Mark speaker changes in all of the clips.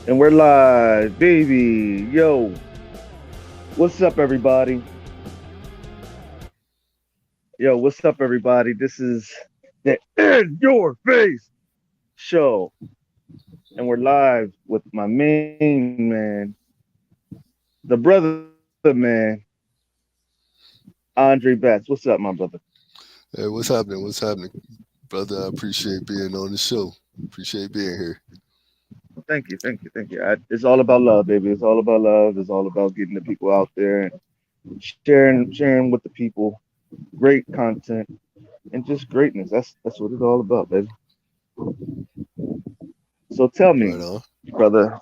Speaker 1: And we're live, baby. Yo, what's up, everybody? Yo, what's up, everybody? This is the In Your Face show. And we're live with my main man, the brother man, Andre Betts. What's up, my brother?
Speaker 2: Hey, what's happening? What's happening, brother? I appreciate being on the show. Appreciate being here.
Speaker 1: Thank you. It's all about love, baby. It's all about love. It's all about getting the people out there and sharing with the people great content and just greatness. That's what it's all about, baby. So tell
Speaker 2: Right
Speaker 1: me,
Speaker 2: on.
Speaker 1: brother,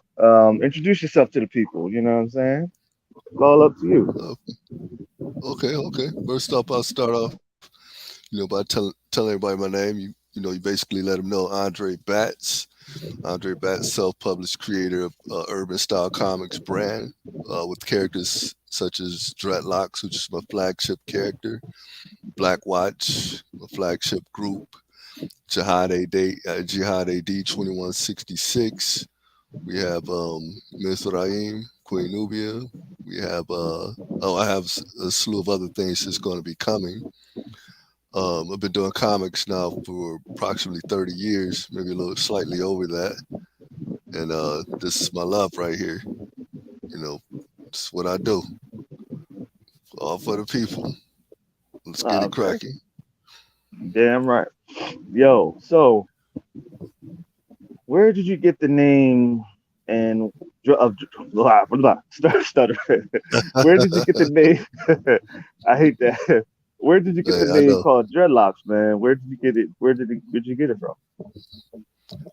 Speaker 1: introduce yourself to the people. You know what I'm saying? It's all up to you.
Speaker 2: Uh, okay. First up, I'll start off, by telling everybody my name. You basically let them know Andre Batts. Andre Batts, self-published creator of Urban Style Comics brand, with characters such as Dreadlocks, which is my flagship character, Black Watch, my flagship group, Jihad AD 2166. We have Mizraim, Queen Nubia. We have I have a slew of other things that's going to be coming. I've been doing comics now for approximately 30 years, maybe a little slightly over that. And this is my love right here. You know, it's what I do. All for the people. Let's get it
Speaker 1: Okay,
Speaker 2: cracking.
Speaker 1: damn right. Yo, so where did you get the name and of stutter? Where did you get the name? I hate that. Where did you get the
Speaker 2: Hey, I
Speaker 1: name
Speaker 2: know.
Speaker 1: called Dreadlocks, man? Where did you get it? Where'd you get it from?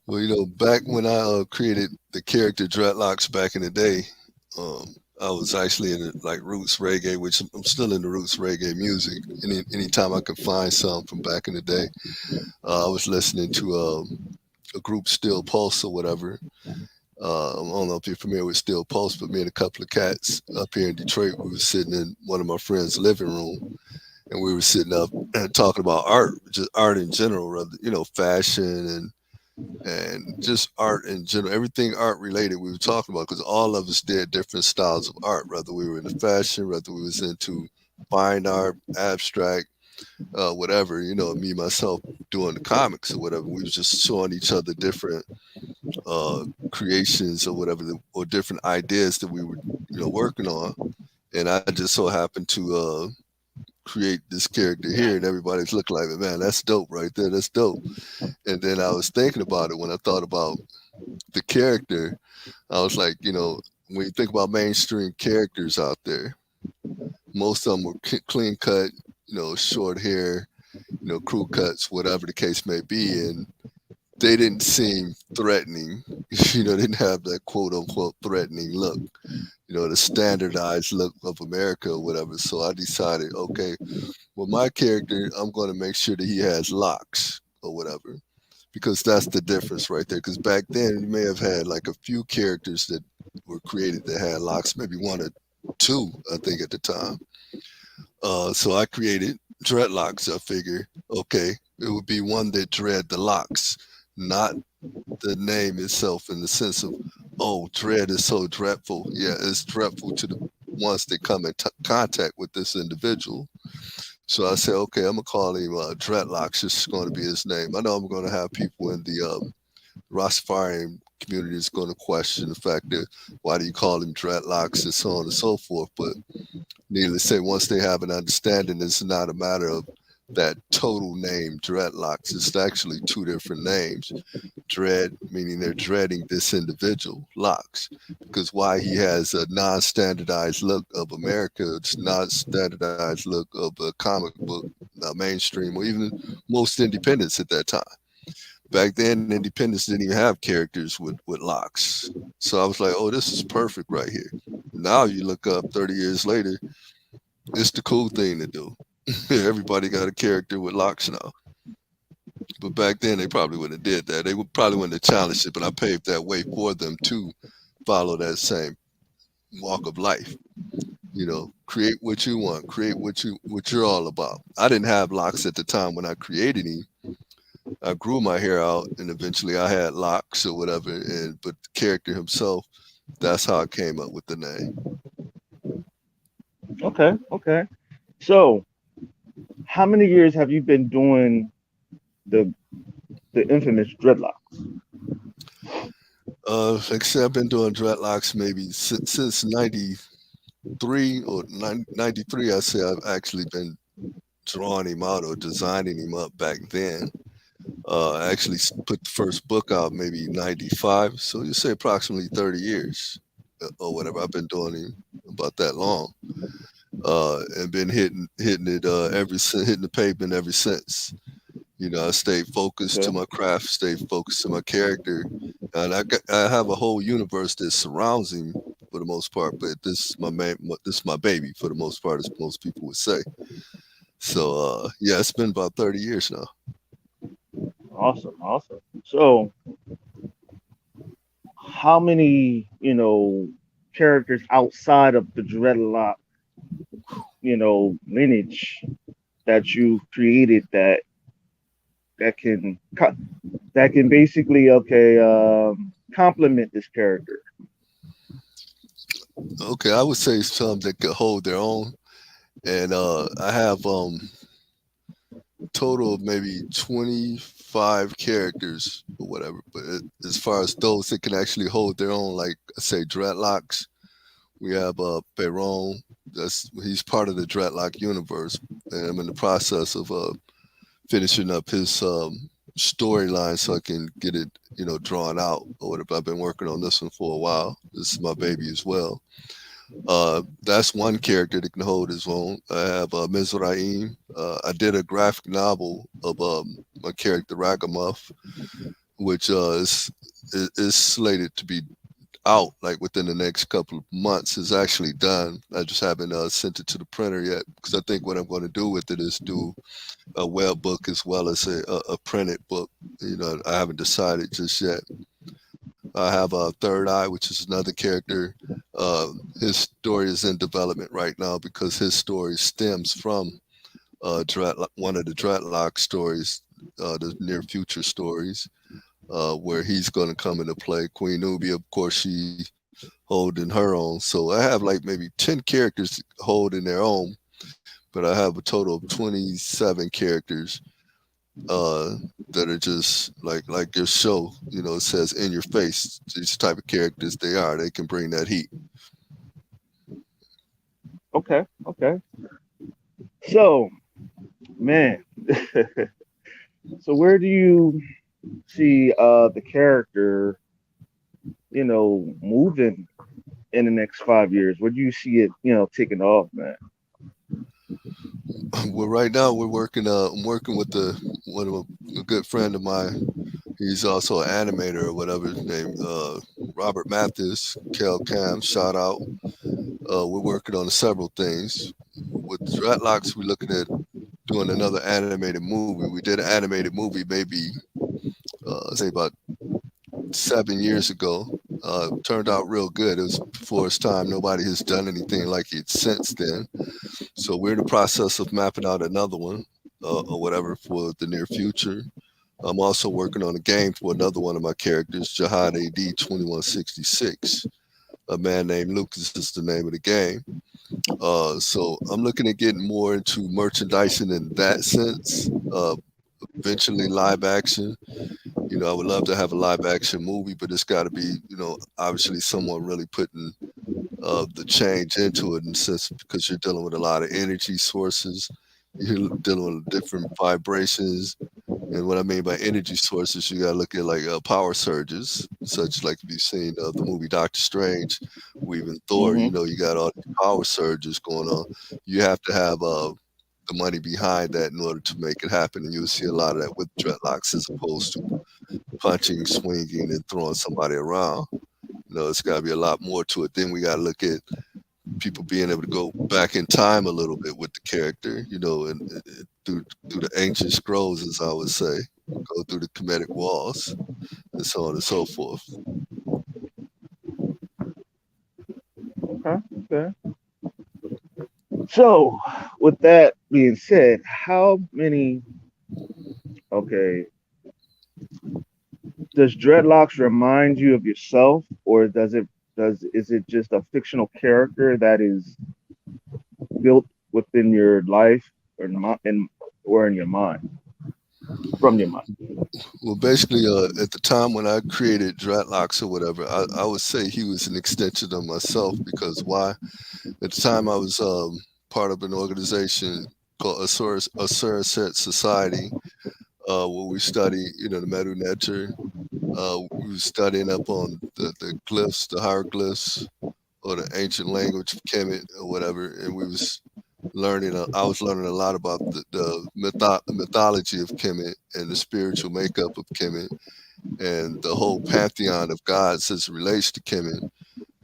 Speaker 2: Well, back when I created the character Dreadlocks back in the day, um, I was actually in like roots reggae, which I'm still in the roots reggae music. Anytime I could find some from back in the day, I was listening to a group Still Pulse or whatever. I don't know if you're familiar with Still Pulse, but me and a couple of cats up here in Detroit, we were sitting in one of my friend's living room, and we were sitting up and talking about art, just art in general, rather fashion and just art in general, everything art related we were talking about, because all of us did different styles of art, whether we were into fashion, whether we was into fine art, abstract, whatever, me myself doing the comics or whatever. We was just showing each other different uh, creations or whatever, or different ideas that we were, working on. And I just so happened to create this character here, and everybody's looking like, man, that's dope right there. That's dope. And then I was thinking about it when I thought about the character. I was like, when you think about mainstream characters out there, most of them were clean cut, short hair, crew cuts, whatever the case may be, and they didn't seem threatening. They didn't have that quote unquote threatening look, the standardized look of America or whatever. So I decided, okay, well, my character, I'm going to make sure that he has locks or whatever, because that's the difference right there. Because back then, you may have had like a few characters that were created that had locks, maybe one or two, I think, at the time. So I created dreadlocks. I figure, okay, it would be one that dread the locks, not the name itself in the sense of, oh, dread is so dreadful. Yeah, it's dreadful to the ones that come in contact with this individual. So I said, okay, I'm gonna call him Dreadlocks. This is going to be his name. I know I'm going to have people in the Rastafarian community is going to question the fact that why do you call him Dreadlocks and so on and so forth. But needless to say, once they have an understanding, it's not a matter of that total name Dreadlocks. It's actually two different names. Dread meaning they're dreading this individual, Locks, because why he has a non-standardized look of America, it's non-standardized look of a comic book, mainstream, or even most independents at that time. Back then, independents didn't even have characters with locks. So I was like, oh, this is perfect right here. Now you look up 30 years later, it's the cool thing to do. Everybody got a character with locks now. But back then, they probably wouldn't have did that. They would probably wouldn't have challenged it, but I paved that way for them to follow that same walk of life. Create what you want, create what you're all about. I didn't have locks at the time when I created him, I grew my hair out, and eventually I had locks or whatever. And but the character himself, that's how I came up with the name.
Speaker 1: Okay, okay. So, how many years have you been doing the the infamous dreadlocks?
Speaker 2: Like I said, I've been doing dreadlocks maybe since '93 or 93. I say I've actually been drawing him out or designing him up back then. I actually put the first book out maybe '95, so you say approximately 30 years or whatever. I've been doing him about that long, and been hitting it ever since, hitting the pavement ever since. You know, I stayed focused to
Speaker 1: Okay,
Speaker 2: my craft, stayed focused to my character, and I have a whole universe that surrounds him for the most part. But this is this is my baby for the most part, as most people would say. So yeah, it's been about 30 years now.
Speaker 1: awesome, awesome. So, how many characters outside of the dreadlock lineage that you've created that can that can basically complement this character?
Speaker 2: Okay, I would say some that could hold their own, and I have total of maybe 25 characters or whatever. But as far as those that can actually hold their own, like I say, Dreadlocks, we have Perron. That's he's part of the Dreadlock universe, and I'm in the process of finishing up his storyline so I can get it, drawn out or whatever. I've been working on this one for a while. This is my baby as well. That's one character that can hold his own. I have Mizraim. I did a graphic novel of my character Ragamuff, which is slated to be out like within the next couple of months. It's actually done. I just haven't sent it to the printer yet because I think what I'm going to do with it is do a web book as well as a printed book. I haven't decided just yet. I have a Third Eye, which is another character. His story is in development right now because his story stems from one of the Dreadlock stories, the near future stories, where he's going to come into play. Queen Nubia, of course, she holding her own. So I have like maybe 10 characters holding their own, but I have a total of 27 characters uh, that are just like your show. It says in your face. These type of characters they are. They can bring that heat.
Speaker 1: Okay, okay. So, man, so where do you see the character, moving in the next 5 years? Where do you see it, taking off, man?
Speaker 2: Well, right now we're working. I'm working with the one of a good friend of mine. He's also an animator or whatever his name. Robert Mathis, Kel Cam, shout out. We're working on several things. With Dreadlocks, we're looking at doing another animated movie. We did an animated movie maybe say about 7 years ago. Turned out real good. It was before its time. Nobody has done anything like it since then. So we're in the process of mapping out another one or whatever for the near future. I'm also working on a game for another one of my characters, Jihad AD 2166. A man named Lucas is the name of the game. So I'm looking at getting more into merchandising in that sense. Eventually live action. I would love to have a live action movie, but it's got to be, obviously someone really putting the change into it, in the sense because you're dealing with a lot of energy sources, you're dealing with different vibrations. And what I mean by energy sources, you got to look at like power surges, such like if you've seen the movie Doctor Strange, or even Thor.
Speaker 1: Hmm.
Speaker 2: You got all these power surges going on. You have to have the money behind that in order to make it happen, and you'll see a lot of that with dreadlocks as opposed to punching, swinging, and throwing somebody around. It's got to be a lot more to it. Then we got to look at people being able to go back in time a little bit with the character, and through the ancient scrolls, as I would say, go through the Kemetic walls, and so on and so forth.
Speaker 1: Okay, okay. So, with that being said, how many? Okay, does Dreadlocks remind you of yourself, or does is it just a fictional character that is built within your life or or in your mind, from your mind?
Speaker 2: Well, basically, at the time when I created Dreadlocks or whatever, I would say he was an extension of myself because why? At the time, I was part of an organization called Assuraset Society, where we study, the Medu Neter. We were studying up on the glyphs, the hieroglyphs, or the ancient language of Kemet or whatever, and we was learning. I was learning a lot about the mythology of Kemet and the spiritual makeup of Kemet and the whole pantheon of gods as it relates to Kemet,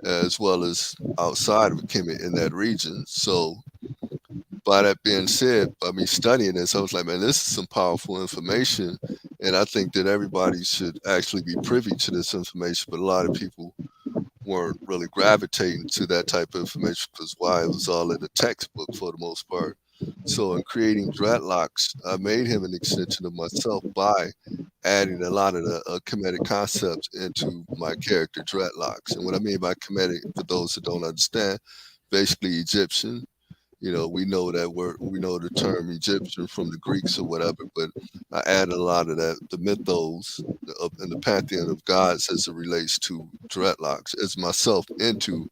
Speaker 2: as well as outside of Kemet in that region. So, by that being said, by me studying this, I was like, man, this is some powerful information. And I think that everybody should actually be privy to this information. But a lot of people weren't really gravitating to that type of information because why? It was all in the textbook for the most part. So, in creating Dreadlocks, I made him an extension of myself by adding a lot of the comedic concepts into my character Dreadlocks. And what I mean by comedic, for those who don't understand, basically Egyptian. We know that word, we know the term Egyptian from the Greeks or whatever, but I add a lot of that, the mythos and the pantheon of gods as it relates to Dreadlocks, as myself into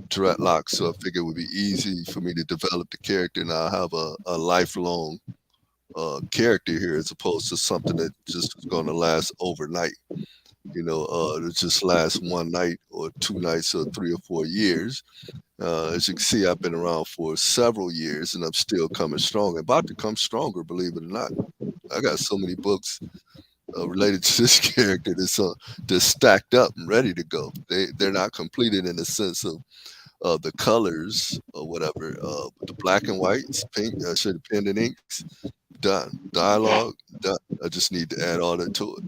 Speaker 2: Dreadlocks. So I figured it would be easy for me to develop the character and I'll have a lifelong character here as opposed to something that just is going to last overnight. To just last one night or two nights or 3 or 4 years. As you can see, I've been around for several years and I'm still coming strong. About to come stronger, believe it or not. I got so many books related to this character that's stacked up and ready to go. They're not completed in the sense of the colors or whatever. But the black and whites, pink, should have pen and inks, done. Dialogue, done. I just need to add all that to it.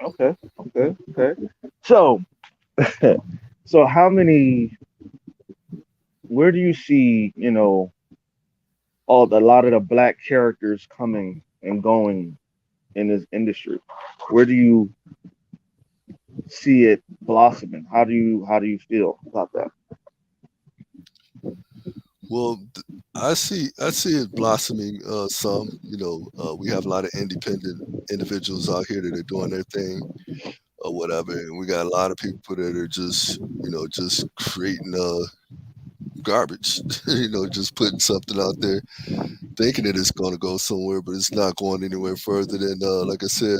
Speaker 1: Okay, okay, okay. So, so how many? Where do you see, a lot of the black characters coming and going in this industry? Where do you see it blossoming? How do you feel about that?
Speaker 2: Well, I see it blossoming some. We have a lot of independent individuals out here that are doing their thing or whatever, and we got a lot of people that are just creating garbage. Just putting something out there, thinking that it's going to go somewhere, but it's not going anywhere further than like I said,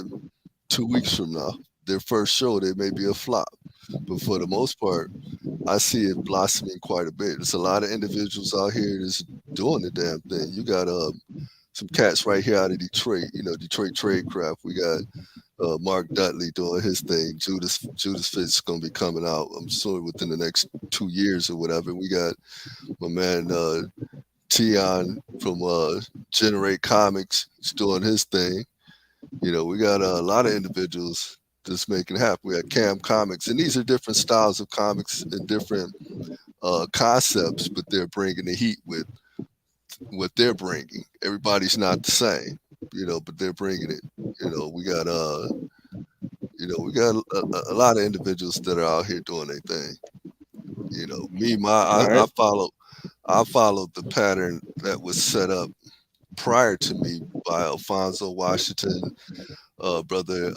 Speaker 2: 2 weeks from now. Their first show, they may be a flop, but for the most part, I see it blossoming quite a bit. There's a lot of individuals out here that's doing the damn thing. You got some cats right here out of Detroit, Detroit Tradecraft. We got Mark Dudley doing his thing. Judas Fitz gonna be coming out, I'm sure, within the next 2 years or whatever. We got my man Tion from Generate Comics. He's doing his thing. We got a lot of individuals that's making it happen. We got Cam Comics, and these are different styles of comics and different concepts, but they're bringing the heat with what they're bringing. Everybody's not the same, but they're bringing it. We got a lot of individuals that are out here doing their thing. Me,
Speaker 1: All right.
Speaker 2: I followed the pattern that was set up prior to me by Alfonso Washington, brother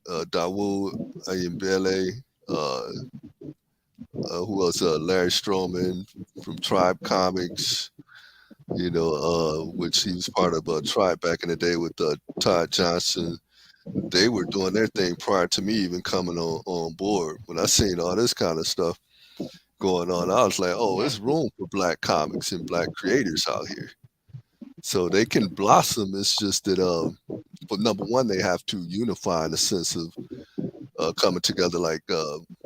Speaker 2: Dawood Ayembele, uh, who else? Larry Stroman from Tribe Comics, which he was part of Tribe back in the day with Todd Johnson. They were doing their thing prior to me even coming on board. When I seen all this kind of stuff going on, I was like, oh, there's room for black comics and black creators out here. So they can blossom. It's just that, but number one, they have to unify in the sense of coming together. Like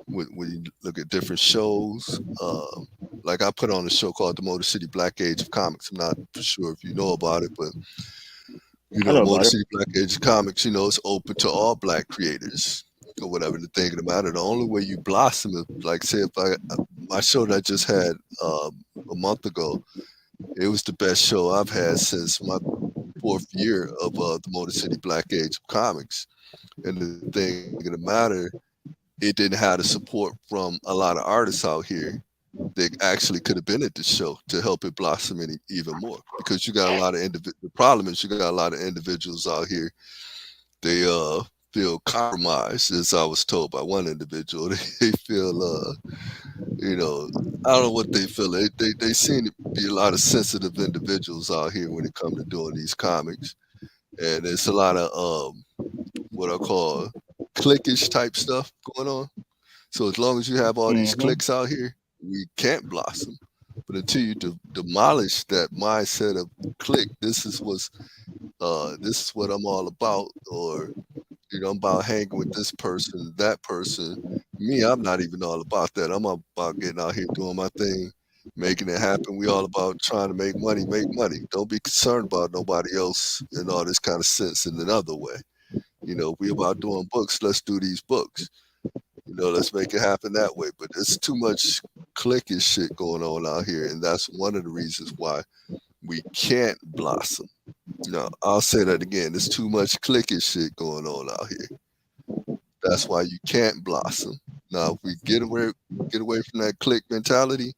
Speaker 2: when you look at different shows, like I put on a show called the Motor City Black Age of Comics. I'm not for sure if you know about it, but
Speaker 1: I know
Speaker 2: Motor
Speaker 1: about it.
Speaker 2: City Black Age of Comics, it's open to all black creators or whatever. The thing about it, the only way you blossom is like say if my show that I just had a month ago, it was the best show I've had since my fourth year of the Motor City Black Age of comics. And the thing of the matter, it didn't have the support from a lot of artists out here that actually could have been at the show to help it blossom even more. Because you got a lot of the problem is you got a lot of individuals out here. They feel compromised, as I was told by one individual. They feel you know, I don't know what they feel. They seem to be a lot of sensitive individuals out here when it comes to doing these comics, and it's a lot of what I call cliquish type stuff going on. So as long as you have all these
Speaker 1: Hmm.
Speaker 2: cliques out here, we can't blossom. But until you demolish that mindset of clique, this is what I'm all about, or I'm about hanging with this person, that person. Me, I'm not even all about that. I'm all about getting out here doing my thing, making it happen. We all about trying to make money, make money. Don't be concerned about nobody else and all this kind of sense in another way. We about doing books. Let's do these books. Let's make it happen that way. But there's too much cliquish shit going on out here, and that's one of the reasons why we can't blossom. No, I'll say that again. There's too much cliquish shit going on out here. That's why you can't blossom. Now, if we get away from that clique mentality,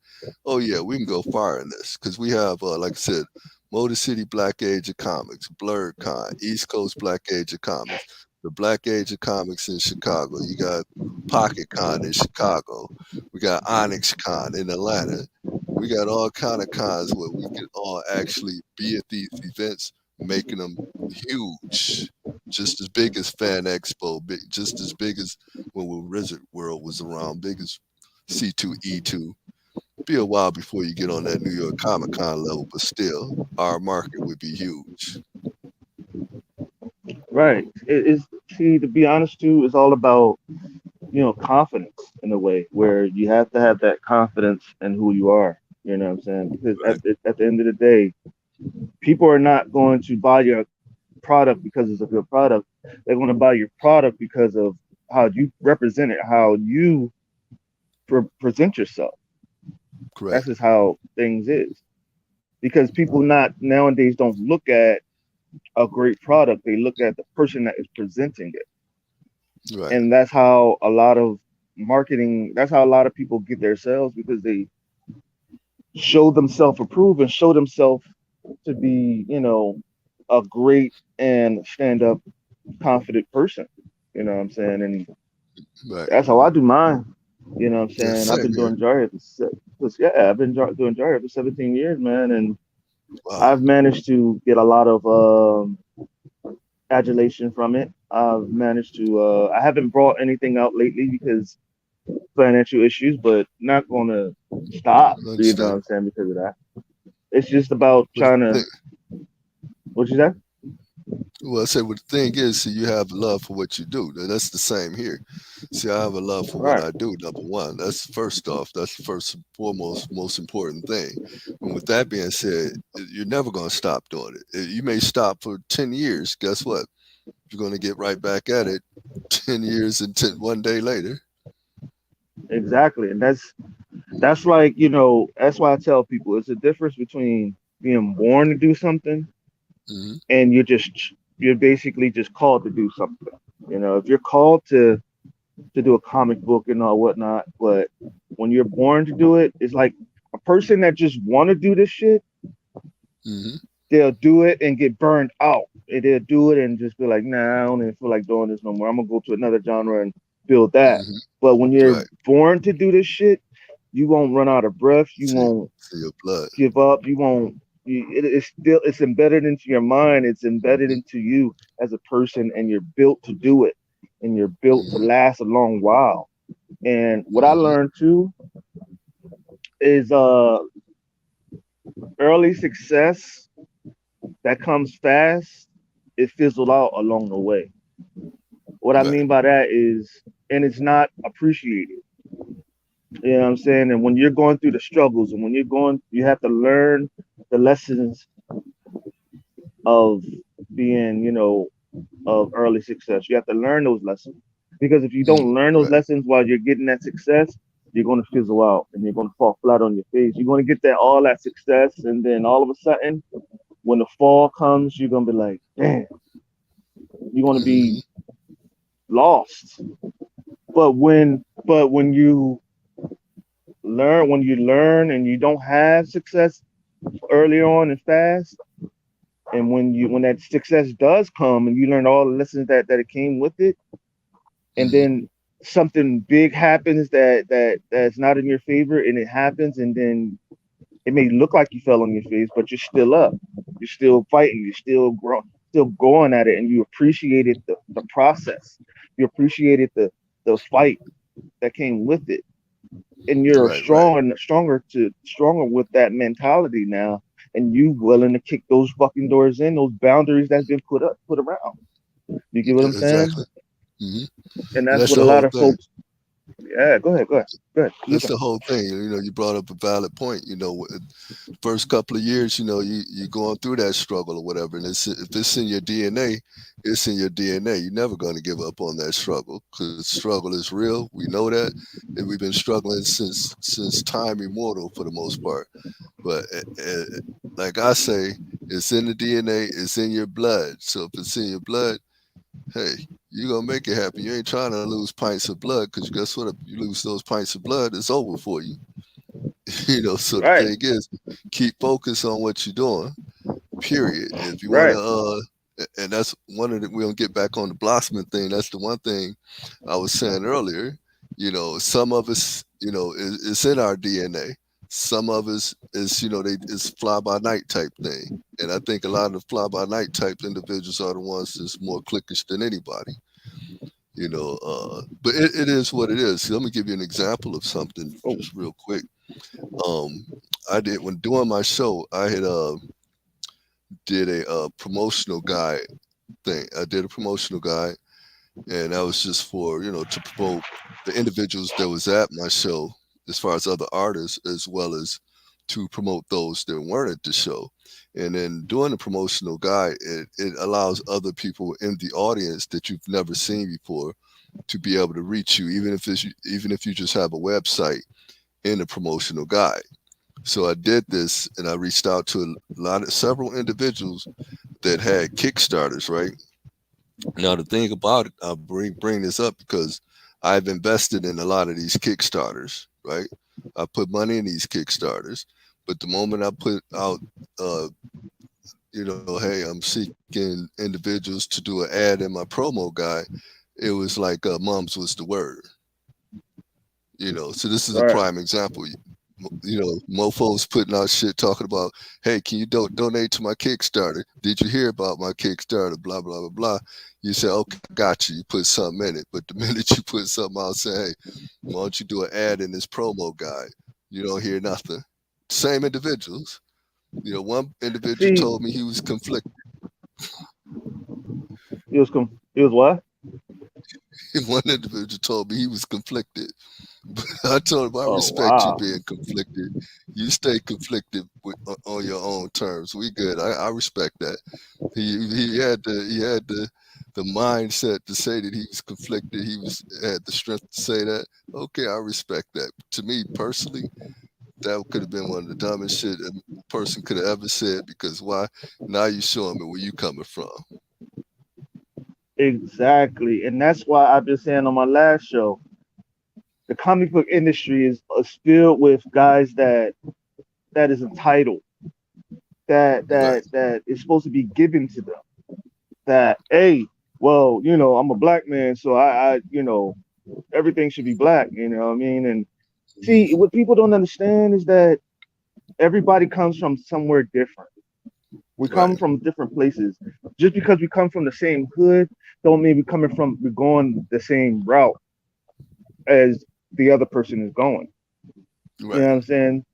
Speaker 2: oh yeah, we can go far in this because we have, like I said, Motor City Black Age of Comics, Blurred Con, East Coast Black Age of Comics, the Black Age of Comics in Chicago. You got Pocket Con in Chicago. We got Onyx Con in Atlanta. We got all kind of cons where we can all actually be at these events, making them huge, just as big as Fan Expo, just as big as when Wizard World was around, big as C2E2. Be a while before you get on that New York Comic Con level, but still, our market would be huge.
Speaker 1: Right. It's see, to be honest too, it's all about, confidence in a way where you have to have that confidence in who you are. You know what I'm saying? Because
Speaker 2: Right,
Speaker 1: at the end of the day, people are not going to buy your product because it's a good product. They're going to buy your product because of how you represent it, how you present yourself. That's
Speaker 2: correct.
Speaker 1: just how things is. Because people not nowadays don't look at a great product; they look at the person that is presenting it,
Speaker 2: Right.
Speaker 1: and that's how a lot of marketing. That's how a lot of people get their sales because they show themselves approved and show themselves to be, a great and stand up, confident person. You know what I'm saying? And
Speaker 2: Right.
Speaker 1: that's how I do mine. You know what I'm
Speaker 2: Yeah,
Speaker 1: saying? I've
Speaker 2: same
Speaker 1: been
Speaker 2: here.
Speaker 1: doing jar hair yeah, I've been doing jar hair for 17 years, man, and
Speaker 2: Wow.
Speaker 1: I've managed to get a lot of adulation from it. I've managed to. I haven't brought anything out lately because financial issues, but not gonna stop. You know what I'm
Speaker 2: Understandable.
Speaker 1: saying? Because of that, it's just about
Speaker 2: But
Speaker 1: trying
Speaker 2: the
Speaker 1: to.
Speaker 2: thing,
Speaker 1: What you say?
Speaker 2: well, I said, well, the thing is, see, you have love for what you do. And that's the same here. See, I have a love for what
Speaker 1: Right.
Speaker 2: I do, number one. That's first off. That's the first and foremost, most important thing. And with that being said, you're never going to stop doing it. You may stop for 10 years. Guess what? You're going to get right back at it 10 years and one day later.
Speaker 1: Exactly, and that's like, that's why I tell people it's a difference between being born to do something
Speaker 2: Hmm.
Speaker 1: and you're basically just called to do something. If you're called to do a comic book and all whatnot, but when you're born to do it, it's like a person that just want to do this shit,
Speaker 2: Hmm.
Speaker 1: they'll do it and get burned out. And they'll do it and just be like, nah, I don't even feel like doing this no more. I'm gonna go to another genre and build that.
Speaker 2: Hmm.
Speaker 1: But when you're
Speaker 2: Right.
Speaker 1: born to do this shit, you won't run out of breath. You
Speaker 2: See,
Speaker 1: won't
Speaker 2: see your blood.
Speaker 1: give up. You won't. It's embedded into your mind. It's embedded
Speaker 2: Hmm.
Speaker 1: into you as a person, and you're built to do it, and you're built to
Speaker 2: Hmm.
Speaker 1: last a long while. And what I
Speaker 2: Hmm.
Speaker 1: learned too is early success that comes fast, it fizzled out along the way. What I
Speaker 2: Right.
Speaker 1: mean by that is, and it's not appreciated. You know what I'm saying? And when you're going through the struggles and when you have to learn the lessons of being, of early success. You have to learn those lessons because if you
Speaker 2: Mm.
Speaker 1: don't learn those
Speaker 2: Right.
Speaker 1: lessons while you're getting that success, you're going to fizzle out and you're going to fall flat on your face. You're going to get that all that success, and then all of a sudden when the fall comes, you're gonna be like, damn, you're gonna be
Speaker 2: hmm
Speaker 1: lost. But when you learn and you don't have success early on and fast, and when that success does come and you learn all the lessons that it came with it, and
Speaker 2: hmm
Speaker 1: then something big happens that's not in your favor, and it happens, and then it may look like you fell on your face, but you're still up, you're still fighting, you're still going at it, and you appreciated the process, you appreciated the fight that came with it, and you're
Speaker 2: Right, right.
Speaker 1: stronger with that mentality now, and you willing to kick those fucking doors in, those boundaries that's been put around. You get what I'm saying?
Speaker 2: Exactly. hmm
Speaker 1: And
Speaker 2: And
Speaker 1: that's
Speaker 2: that's
Speaker 1: what a
Speaker 2: the
Speaker 1: lot
Speaker 2: whole
Speaker 1: of
Speaker 2: thing.
Speaker 1: folks. Yeah, go ahead. You
Speaker 2: That's
Speaker 1: go.
Speaker 2: the whole thing. You brought up a valid point. First couple of years, you going through that struggle or whatever, and if it's in your DNA, it's in your DNA. You're never going to give up on that struggle because struggle is real. We know that, and we've been struggling since time immortal for the most part. But like I say, it's in the DNA. It's in your blood. So if it's in your blood, hey, you're gonna make it happen. You ain't trying to lose pints of blood because guess what? If you lose those pints of blood, it's over for you. So the
Speaker 1: Right,
Speaker 2: thing is, keep focus on what you're doing. Period. If you want
Speaker 1: right,
Speaker 2: to, and that's one of the. We're gonna get back on the blossoming thing. That's the one thing I was saying earlier. Some of us, it's in our DNA. Some of us is, it's fly by night type thing. And I think a lot of the fly by night type individuals are the ones that's more cliquish than anybody. But it is what it is. Let me give you an example of something
Speaker 1: oh,
Speaker 2: just real quick. Um, I did when doing my show. I had did a promotional guide thing. I did a promotional guide, and that was just for to promote the individuals that was at my show, as far as other artists, as well as to promote those that weren't at the show. And then doing the promotional guide, it allows other people in the audience that you've never seen before to be able to reach you, even if you just have a website in a promotional guide. So I did this, and I reached out to several individuals that had Kickstarters. Right now, the thing about it, I bring this up because I've invested in a lot of these Kickstarters. Right, I put money in these Kickstarters, but the moment I put out, uh, hey, I'm seeking individuals to do an ad in my promo guide, it was like mums was the word. So this is a
Speaker 1: right.
Speaker 2: prime example. Mofo's putting out shit talking about, hey, can you donate to my Kickstarter? Did you hear about my Kickstarter? Blah blah blah blah. You say, okay, I got you. You put something in it, but the minute you put something out, say, hey, why don't you do an ad in this promo guide? You don't hear nothing. Same individuals. One individual
Speaker 1: See,
Speaker 2: told me he was conflicted.
Speaker 1: it was what?
Speaker 2: One individual told me he was conflicted. I told him I
Speaker 1: Oh
Speaker 2: respect you
Speaker 1: wow.
Speaker 2: being conflicted. You stay conflicted on your own terms. We good. I respect that. He had the mindset to say that he was conflicted. Had the strength to say that. Okay, I respect that. To me personally, that could have been one of the dumbest shit a person could have ever said. Because why? Now you showing me where you coming from.
Speaker 1: Exactly, and that's why I've been saying on my last show, the comic book industry is filled with guys that is entitled,
Speaker 2: Right.
Speaker 1: that is supposed to be given to them. That, hey, well, I'm a black man, so I everything should be black. You know what I mean? And see,
Speaker 2: hmm
Speaker 1: what people don't understand is that everybody comes from somewhere different. We
Speaker 2: Right.
Speaker 1: come from different places. Just because we come from the same hood, don't mean we're going the same route as the other person is going. You know
Speaker 2: Right.
Speaker 1: what I'm saying?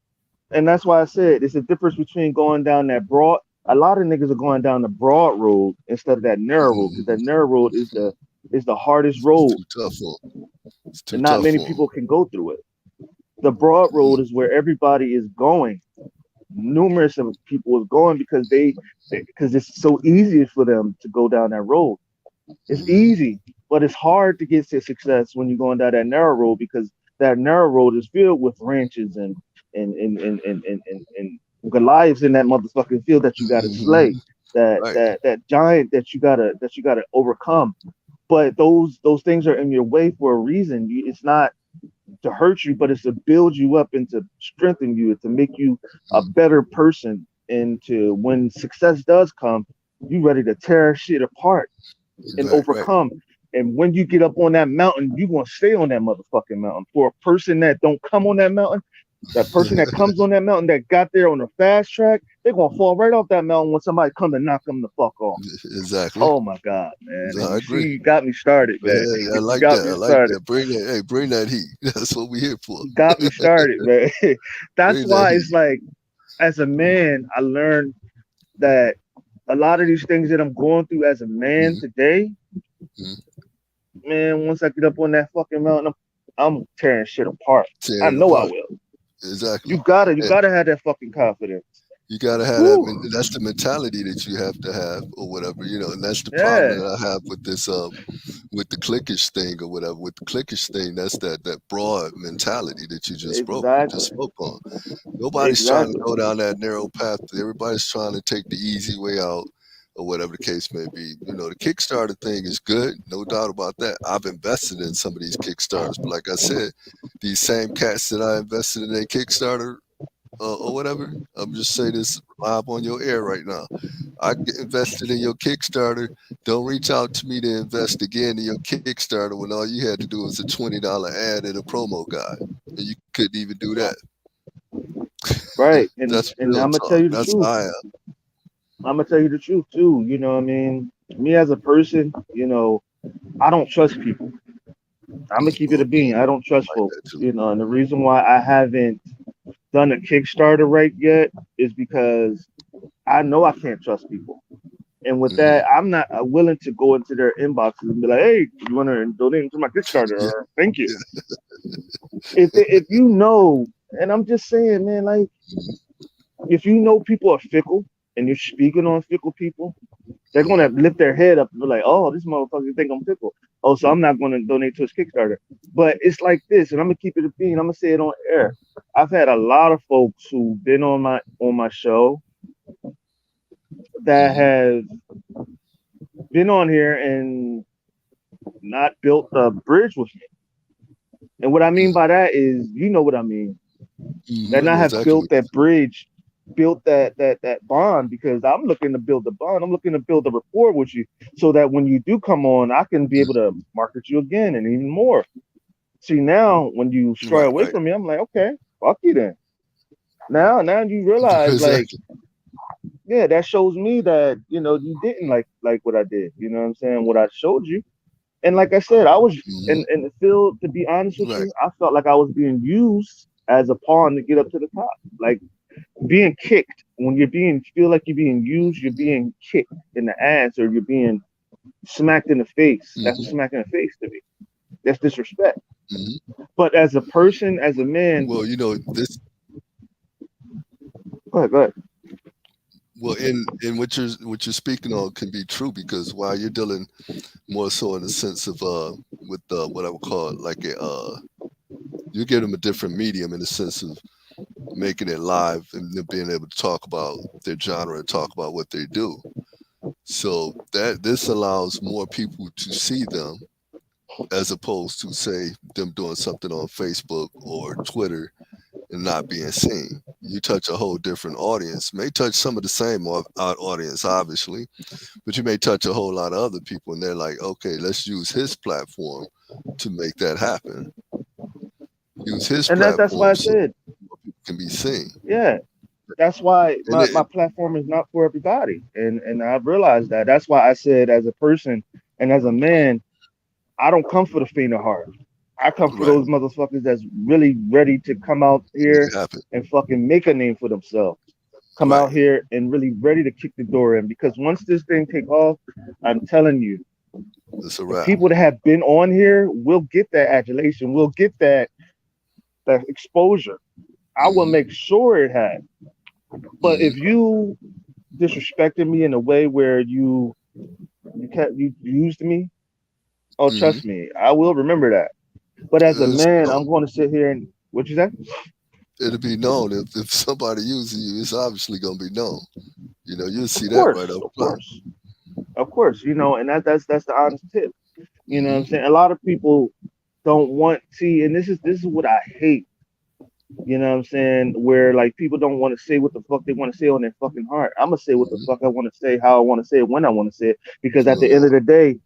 Speaker 1: And that's why I said it's a difference between going down that broad. A lot of niggas are going down the broad road instead of that narrow road, because that
Speaker 2: hmm
Speaker 1: narrow road is the hardest
Speaker 2: It's
Speaker 1: road,
Speaker 2: too tough for 'em. It's too
Speaker 1: and not
Speaker 2: tough
Speaker 1: many
Speaker 2: for
Speaker 1: people can go through it. The broad road
Speaker 2: them.
Speaker 1: is where everybody is going. Numerous of people is going because it's so easy for them to go down that road. It's
Speaker 2: hmm
Speaker 1: easy, but it's hard to get to success when you're going down that narrow road, because that narrow road is filled with ranches and Goliath's in that motherfucking field that you gotta slay. That
Speaker 2: Right.
Speaker 1: that that giant that you gotta overcome. But those things are in your way for a reason. It's not to hurt you, but it's to build you up and to strengthen you and to make you a
Speaker 2: Mm,
Speaker 1: better person. And to when success does come, you ready to tear shit apart and
Speaker 2: right. Right.
Speaker 1: overcome. And when you get up on that mountain, you gonna stay on that motherfucking mountain. For a person that don't come on that mountain, that person that comes on that mountain that got there on the fast track, they're gonna fall right off that mountain when somebody come to knock them the fuck off.
Speaker 2: Exactly.
Speaker 1: Oh my god, man!
Speaker 2: No,
Speaker 1: And
Speaker 2: I
Speaker 1: you see,
Speaker 2: agree.
Speaker 1: you got me started, man.
Speaker 2: Yeah, I
Speaker 1: You
Speaker 2: like
Speaker 1: got
Speaker 2: that.
Speaker 1: me
Speaker 2: I like
Speaker 1: started.
Speaker 2: that. Bring that. Hey, bring that heat. That's what we here for.
Speaker 1: You got me started, man. That's
Speaker 2: Bring that
Speaker 1: why
Speaker 2: heat.
Speaker 1: it's like, as a man, I learned that a lot of these things that I'm going through as a man
Speaker 2: Mm,
Speaker 1: today,
Speaker 2: mm.
Speaker 1: man, once I get up on that fucking mountain, I'm tearing shit apart. I
Speaker 2: Tearing it
Speaker 1: know I
Speaker 2: apart.
Speaker 1: will.
Speaker 2: Exactly.
Speaker 1: You gotta have that fucking confidence.
Speaker 2: You gotta have that.
Speaker 1: Woo.
Speaker 2: That's the mentality that you have to have, or whatever, And that's the problem
Speaker 1: Yeah,
Speaker 2: that I have with this, with the cliquish thing or whatever. With the cliquish thing, that's that broad mentality that you just
Speaker 1: exactly,
Speaker 2: spoke on. Nobody's trying to
Speaker 1: exactly.
Speaker 2: go down that narrow path. Everybody's trying to take the easy way out, or whatever the case may be. The Kickstarter thing is good, no doubt about that. I've invested in some of these Kickstarters, but like I said, these same cats that I invested in their Kickstarter, or whatever. I'm just saying this live on your air right now. I get invested in your Kickstarter. Don't reach out to me to invest again in your Kickstarter when all you had to do was a $20 ad and a promo guide, and you couldn't even do that.
Speaker 1: Right. And
Speaker 2: That's
Speaker 1: and
Speaker 2: real
Speaker 1: I'm gonna tell
Speaker 2: talk.
Speaker 1: you the
Speaker 2: That's
Speaker 1: truth.
Speaker 2: how I am.
Speaker 1: I'm gonna tell you the truth too. You know what I mean? Me as a person, I don't trust people. I'm gonna keep it a
Speaker 2: Okay,
Speaker 1: bean. I don't trust
Speaker 2: like
Speaker 1: folks.
Speaker 2: that too.
Speaker 1: And the reason why I haven't done a Kickstarter right yet is because I know I can't trust people. And with
Speaker 2: Hmm.
Speaker 1: that, I'm not willing to go into their inboxes and be like, "Hey, you want to donate to my Kickstarter?"
Speaker 2: Yeah,
Speaker 1: Or "Thank you."
Speaker 2: yeah.
Speaker 1: If you know, and I'm just saying, man, like if you know people are fickle and you're speaking on fickle people, they're gonna
Speaker 2: Hmm.
Speaker 1: lift their head up and be like, "Oh, this motherfucker think I'm fickle. Oh, so I'm not gonna donate to his Kickstarter." But it's like this, and I'm gonna keep it a bean. I'm gonna say it on air. I've had a lot of folks who've been on my show that
Speaker 2: Hmm.
Speaker 1: have been on here and not built a bridge with me. And what I mean
Speaker 2: Hmm.
Speaker 1: by that is, you know what I mean.
Speaker 2: Hmm.
Speaker 1: That
Speaker 2: I
Speaker 1: not
Speaker 2: know
Speaker 1: have
Speaker 2: exactly
Speaker 1: built
Speaker 2: what
Speaker 1: that bridge, built that bond, because I'm looking to build a bond. I'm looking to build a rapport with you, so that when you do come on, I can be
Speaker 2: you.
Speaker 1: able to market you again and even more. See, now when you stray
Speaker 2: Right,
Speaker 1: away
Speaker 2: right.
Speaker 1: from me, I'm like, okay, fuck you then. Now you realize, like,
Speaker 2: Exactly.
Speaker 1: yeah, that shows me that you didn't like what I did. You know what I'm saying? What I showed you. And like I said, I was
Speaker 2: Hmm.
Speaker 1: in the field. To be honest with
Speaker 2: Right.
Speaker 1: you, I felt like I was being used as a pawn to get up to the top, like being kicked. When you're being feel like you're being used, you're being kicked in the ass, or you're being smacked in the face. That's a
Speaker 2: Hmm.
Speaker 1: smack in the face to me. That's disrespect.
Speaker 2: Hmm.
Speaker 1: But as a person, as a man,
Speaker 2: Well, this.
Speaker 1: go ahead.
Speaker 2: Well, in what you're speaking on can be true because while you're dealing more so in the sense of with what I would call like you give them a different medium in the sense of making it live and them being able to talk about their genre and talk about what they do. So that this allows more people to see them as opposed to say them doing something on Facebook or Twitter and not being seen. You touch a whole different audience. May touch some of the same audience, obviously, but you may touch a whole lot of other people, and they're like, okay, let's use his platform to make that happen. Use his
Speaker 1: And that's why
Speaker 2: platform
Speaker 1: I
Speaker 2: so
Speaker 1: said,
Speaker 2: people can be seen.
Speaker 1: yeah, that's why
Speaker 2: And
Speaker 1: my platform is not for everybody. And I've realized that. That's why I said, as a person and as a man, I don't come for the faint of heart. I come for
Speaker 2: right,
Speaker 1: those motherfuckers that's really ready to come out
Speaker 2: make
Speaker 1: here
Speaker 2: it happen.
Speaker 1: and fucking make a name for themselves. Come
Speaker 2: Right,
Speaker 1: out here and really ready to kick the door in. Because once this thing take off, I'm telling you,
Speaker 2: it's a
Speaker 1: the
Speaker 2: wrap.
Speaker 1: people that have been on here will get that adulation, will get that exposure. I will
Speaker 2: Hmm.
Speaker 1: make sure it has. But
Speaker 2: Hmm.
Speaker 1: if you disrespected me in a way where you used me, oh
Speaker 2: Hmm.
Speaker 1: trust me, I will remember that. But as a
Speaker 2: It's,
Speaker 1: man,
Speaker 2: oh,
Speaker 1: I'm going to sit here and what you say?
Speaker 2: it'll be known if somebody using you, it's obviously gonna be known. You'll see
Speaker 1: Of
Speaker 2: that right
Speaker 1: course,
Speaker 2: up
Speaker 1: of
Speaker 2: front.
Speaker 1: course, of course. And that's the honest tip. You know what I'm
Speaker 2: Hmm.
Speaker 1: saying? A lot of people don't want see, and this is what I hate. You know what I'm saying? Where like people don't want to say what the fuck they want to say on their fucking heart. I'm gonna say what the
Speaker 2: Hmm.
Speaker 1: fuck I want to say, how I want to say it, when I want to say it, because at the
Speaker 2: Uh,
Speaker 1: end of the day,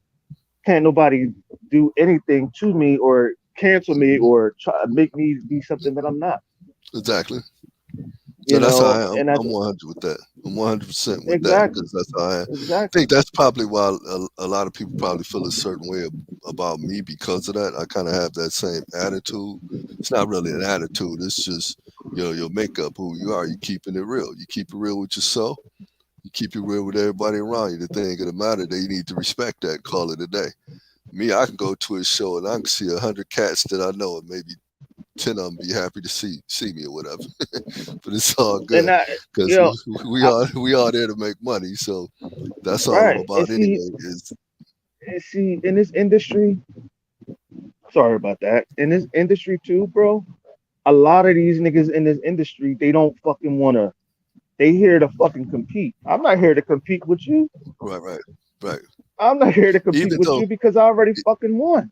Speaker 1: can't nobody do anything to me or cancel me
Speaker 2: mhm.
Speaker 1: or try to make me be something that I'm not.
Speaker 2: Exactly.
Speaker 1: You
Speaker 2: No, that's how
Speaker 1: know,
Speaker 2: I am.
Speaker 1: and I
Speaker 2: I'm 100 with that. I'm 100% with that
Speaker 1: exactly,
Speaker 2: because that's how I am. I
Speaker 1: exactly,
Speaker 2: think that's probably why a lot of people probably feel a certain way about me because of that. I kind of have that same attitude. It's not really an attitude. It's just your makeup, who you are. You keeping it real. You keep it real with yourself. You keep it real with everybody around you. The thing of the matter, they need to respect that. Call it a day. Me, I can go to a show and I can see 100 cats that I know, and maybe 10 of them be happy to see me or whatever. But it's all
Speaker 1: and
Speaker 2: good
Speaker 1: I,
Speaker 2: because
Speaker 1: you know, I,
Speaker 2: we are there to make money. So that's all I'm
Speaker 1: right,
Speaker 2: about anyway. Is
Speaker 1: and see, in this industry, sorry about that. In this industry too, bro. A lot of these niggas in this industry, they don't fucking wanna. They here to fucking compete. I'm not here to compete with you.
Speaker 2: right, right, right.
Speaker 1: I'm not here to compete
Speaker 2: Even
Speaker 1: with
Speaker 2: though
Speaker 1: you because I already fucking won.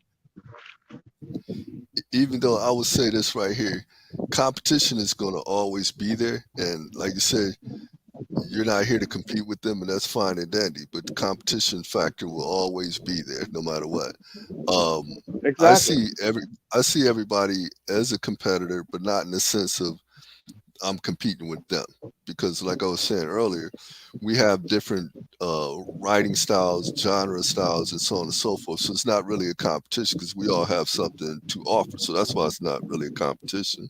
Speaker 2: even though I would say this right here, competition is going to always be there, and like you said, you're not here to compete with them, and that's fine and dandy. But the competition factor will always be there, no matter what. Um, I
Speaker 1: Exactly.
Speaker 2: see every I see everybody as a competitor, but not in the sense of I'm competing with them because, like I was saying earlier, we have different writing styles, genre styles, and so on and so forth. So it's not really a competition because we all have something to offer. So that's why it's not really a competition.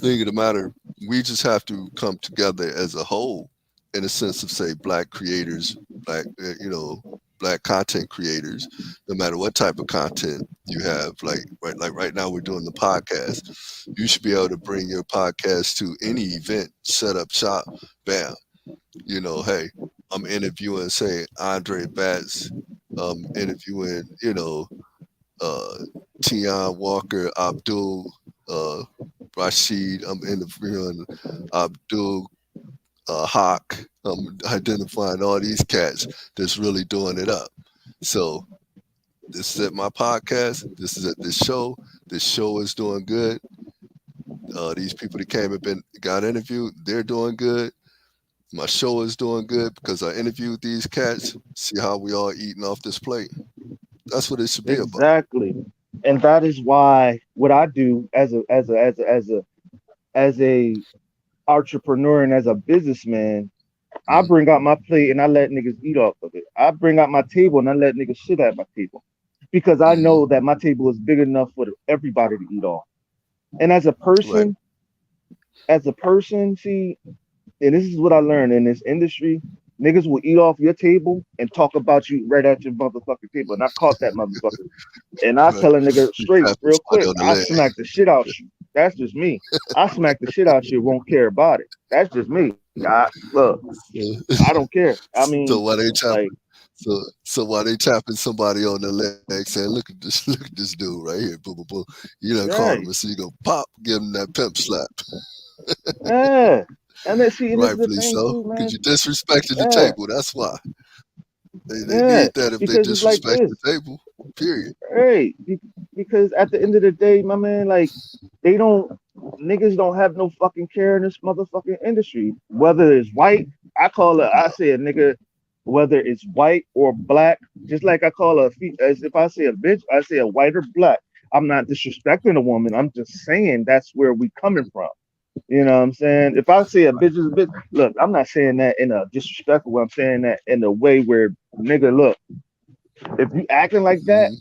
Speaker 2: Thing of the matter, we just have to come together as a whole, in a sense of say black creators, black black content creators, no matter what type of content you have. Like right now we're doing the podcast. You should be able to bring your podcast to any event, set up shop, bam. Hey, I'm interviewing say Andre Batts, interviewing uh, Tion Walker, Abdul, uh, Rashid. I'm interviewing Abdul Hawk. I'm identifying all these cats that's really doing it up. So this is at my podcast. This is at this show. This show is doing good. These people that came up and got interviewed, they're doing good. My show is doing good because I interviewed these cats. See how we all eating off this plate. That's what it should be about.
Speaker 1: Exactly. And that is why what I do as a entrepreneur and as a businessman, I
Speaker 2: Hmm.
Speaker 1: bring out my plate and I let niggas eat off of it. I bring out my table and I let niggas sit at my table because I
Speaker 2: Hmm.
Speaker 1: know that my table is big enough for everybody to eat off. And
Speaker 2: Right.
Speaker 1: as a person, see, and this is what I learned in this industry. Niggas will eat off your table and talk about you right at your motherfucking table. And I caught that motherfucker. And I
Speaker 2: Right.
Speaker 1: tell a nigga
Speaker 2: You
Speaker 1: straight,
Speaker 2: tapping
Speaker 1: real
Speaker 2: somebody
Speaker 1: quick,
Speaker 2: on the
Speaker 1: I
Speaker 2: leg.
Speaker 1: smack the shit out you. That's just me. I smack the shit out you, won't care about it. That's just me. Look, I don't care. I mean,
Speaker 2: So while they
Speaker 1: like,
Speaker 2: tapping, so while they tapping somebody on the leg, saying, look at this dude right here, boom, boom, boom. You done called him, and
Speaker 1: right,
Speaker 2: so you go pop, give him that pimp slap,
Speaker 1: yeah. And then see, and this is the
Speaker 2: rightfully
Speaker 1: thing
Speaker 2: so,
Speaker 1: too,
Speaker 2: because
Speaker 1: man.
Speaker 2: you disrespected the
Speaker 1: Yeah,
Speaker 2: table. That's why they
Speaker 1: yeah.
Speaker 2: did that if they
Speaker 1: Because it's like
Speaker 2: disrespect
Speaker 1: this.
Speaker 2: the table. Period.
Speaker 1: Right. Because at the end of the day, my man, like they don't niggas don't have no fucking care in this motherfucking industry. Whether it's white, I
Speaker 2: No,
Speaker 1: say a nigga, whether it's white or black, just like I call as if I say a bitch, I say a white or black. I'm not disrespecting a woman. I'm just saying that's where we coming from. You know what I'm saying? If I say a bitch is a bitch, look, I'm not saying that in a disrespectful way. I'm saying that in a way where nigga, look, if you acting like that,
Speaker 2: hmm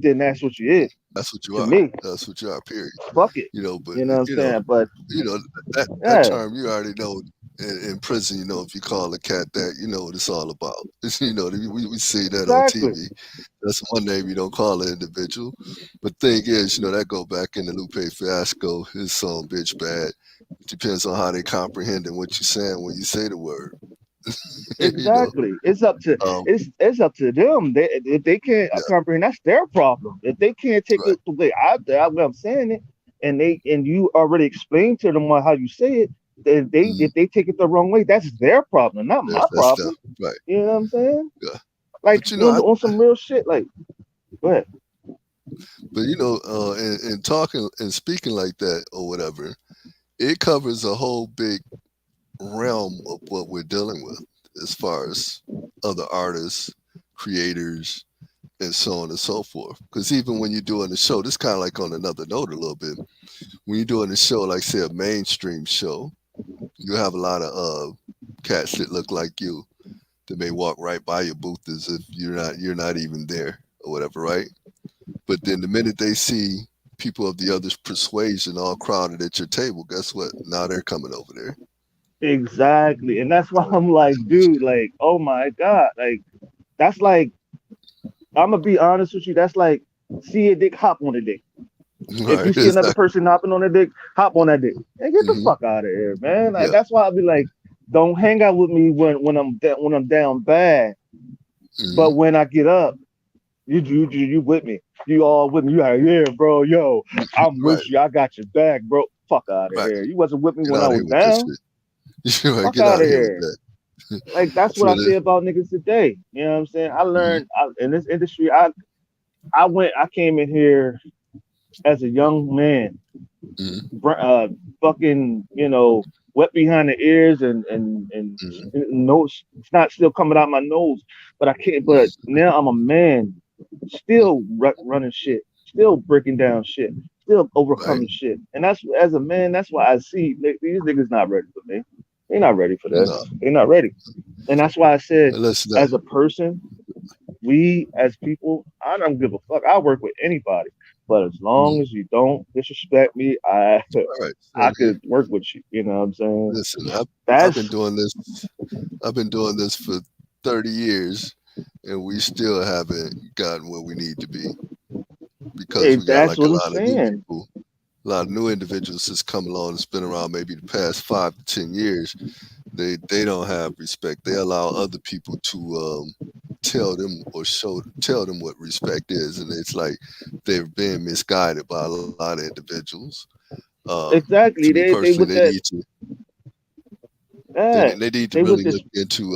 Speaker 1: then that's what you is
Speaker 2: that's what you
Speaker 1: to
Speaker 2: are.
Speaker 1: me.
Speaker 2: That's what you are. Period.
Speaker 1: Fuck it.
Speaker 2: But
Speaker 1: You know what I'm
Speaker 2: you know,
Speaker 1: saying? But
Speaker 2: you know that
Speaker 1: yeah,
Speaker 2: term you already know in prison. If you call a cat that, you know what it's all about. We see that on
Speaker 1: exactly.
Speaker 2: TV. That's one name you don't call an individual. But thing is, that go back into Lupe Fiasco, his song "Bitch Bad." It depends on how they comprehend and what you're saying when you say the word. you know,
Speaker 1: Exactly. It's up to
Speaker 2: um,
Speaker 1: it's up to them. If they can't
Speaker 2: yeah,
Speaker 1: comprehend, that's their problem. If they can't take
Speaker 2: right,
Speaker 1: it the way way I'm saying it, and you already explained to them how you say it.
Speaker 2: Mm,
Speaker 1: If they take it the wrong way, that's their problem, not my
Speaker 2: that's them,
Speaker 1: problem.
Speaker 2: right?
Speaker 1: You know what I'm saying?
Speaker 2: Yeah.
Speaker 1: Like
Speaker 2: But you know,
Speaker 1: on some real shit. Like, go ahead.
Speaker 2: in talking and speaking like that or whatever, it covers a whole big realm of what we're dealing with as far as other artists, creators, and so on and so forth. Because even when you're doing a show, this kind of like on another note a little bit. When you're doing a show, like say a mainstream show, you have a lot of cats that look like you that may walk right by your booth as if you're not even there or whatever, right? But then the minute they see people of the other persuasion all crowded at your table, guess what? Now they're coming over there.
Speaker 1: Exactly, and that's why I'm like, dude, like, oh my god, like that's like I'm gonna be honest with you. That's like see a dick, hop on a dick. If
Speaker 2: Right,
Speaker 1: you see another
Speaker 2: exactly.
Speaker 1: person hopping on a dick, hop on that dick and get the
Speaker 2: Hmm.
Speaker 1: fuck out of here, man. Like
Speaker 2: Yeah.
Speaker 1: that's why I'll be like, don't hang out with me when I'm down bad. But
Speaker 2: Hmm.
Speaker 1: when I get up, you with me. You all with me. You like, yeah, bro, yo, I'm
Speaker 2: Right,
Speaker 1: with you. I got your back, bro. Fuck out of
Speaker 2: right.
Speaker 1: here. You wasn't with me
Speaker 2: Get
Speaker 1: when I
Speaker 2: out of
Speaker 1: was
Speaker 2: here with this
Speaker 1: down.
Speaker 2: shit. You're right.
Speaker 1: Fuck
Speaker 2: Get
Speaker 1: out
Speaker 2: out
Speaker 1: of
Speaker 2: of here with
Speaker 1: here.
Speaker 2: that.
Speaker 1: Like that's what
Speaker 2: So
Speaker 1: I say
Speaker 2: the,
Speaker 1: about niggas today. You know what I'm saying? I
Speaker 2: hmm
Speaker 1: learned in this industry. I came in here as a young man,
Speaker 2: hmm
Speaker 1: fucking, wet behind the ears and
Speaker 2: hmm
Speaker 1: nose, it's not still coming out my nose, but I can't. But now I'm a man, still running shit, still breaking down shit, still
Speaker 2: right.
Speaker 1: overcoming shit, and that's as a man. That's why I see these niggas not ready for me. They're not ready for this.
Speaker 2: No,
Speaker 1: They're not ready, and that's why I said,
Speaker 2: listen.
Speaker 1: as a person, we as people, I don't give a fuck. I work with anybody, but as long
Speaker 2: Mhm.
Speaker 1: as you don't disrespect me, I
Speaker 2: All right,
Speaker 1: I
Speaker 2: same here.
Speaker 1: could work with you. You know what I'm saying?
Speaker 2: Listen, I've been
Speaker 1: That's
Speaker 2: doing this. I've been doing this for 30 years, and we still haven't gotten where we need to be because
Speaker 1: hey,
Speaker 2: we got
Speaker 1: that's
Speaker 2: like a
Speaker 1: what I'm
Speaker 2: lot of new
Speaker 1: saying.
Speaker 2: people, a lot of new individuals that's come along that's been around maybe the past 5 to 10 years. They don't have respect. They allow other people to tell them or tell them what respect is, and it's like they're being misguided by a lot of individuals. To
Speaker 1: Exactly.
Speaker 2: me
Speaker 1: They
Speaker 2: personally,
Speaker 1: with that.
Speaker 2: they,
Speaker 1: Yeah,
Speaker 2: they need to
Speaker 1: they with
Speaker 2: really
Speaker 1: this.
Speaker 2: look into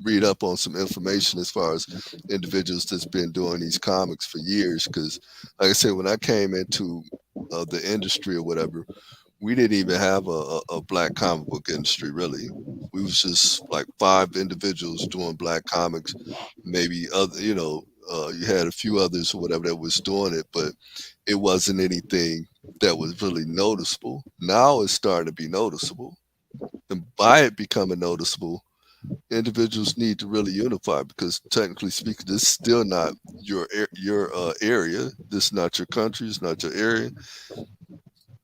Speaker 2: read up on some information as far as individuals that's been doing these comics for years. Because, like I said, when I came into the industry or whatever, we didn't even have a black comic book industry really. We was just like five individuals doing black comics, maybe other, you had a few others or whatever that was doing it, but it wasn't anything that was really noticeable. Now it's starting to be noticeable, and by it becoming noticeable, individuals need to really unify because technically speaking, this is still not your area. This is not your country. It's not your area.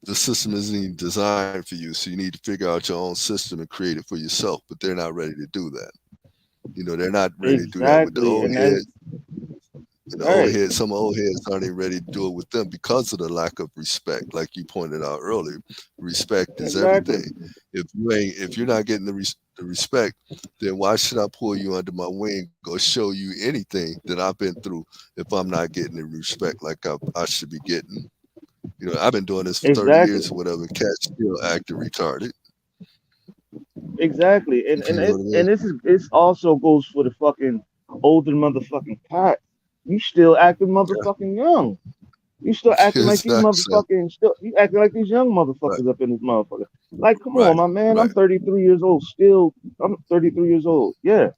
Speaker 2: The system isn't even designed for you, so you need to figure out your own system and create it for yourself. But they're not ready to do that. They're not ready to do that with the
Speaker 1: Exactly,
Speaker 2: old
Speaker 1: and that's
Speaker 2: heads. And the old
Speaker 1: right.
Speaker 2: heads, some old heads aren't even ready to do it with them because of the lack of respect, like you pointed out earlier. Respect is
Speaker 1: Exactly,
Speaker 2: everything. If you're not getting the respect, then why should I pull you under my wing or show you anything that I've been through if I'm not getting the respect like I should be getting? I've been doing this for 30
Speaker 1: exactly,
Speaker 2: years or whatever. Cats still acting retarded.
Speaker 1: exactly, and
Speaker 2: You know what I mean?
Speaker 1: this is it's also goes for the fucking older motherfucking cat. You still acting motherfucking young. You still acting like these
Speaker 2: Exactly.
Speaker 1: motherfucking still you acting like these young
Speaker 2: Right.
Speaker 1: motherfuckers up in this motherfucker. Like, come on,
Speaker 2: Right.
Speaker 1: my man. I'm
Speaker 2: Right.
Speaker 1: 33 years old. Still, I'm 33 years old. Yeah,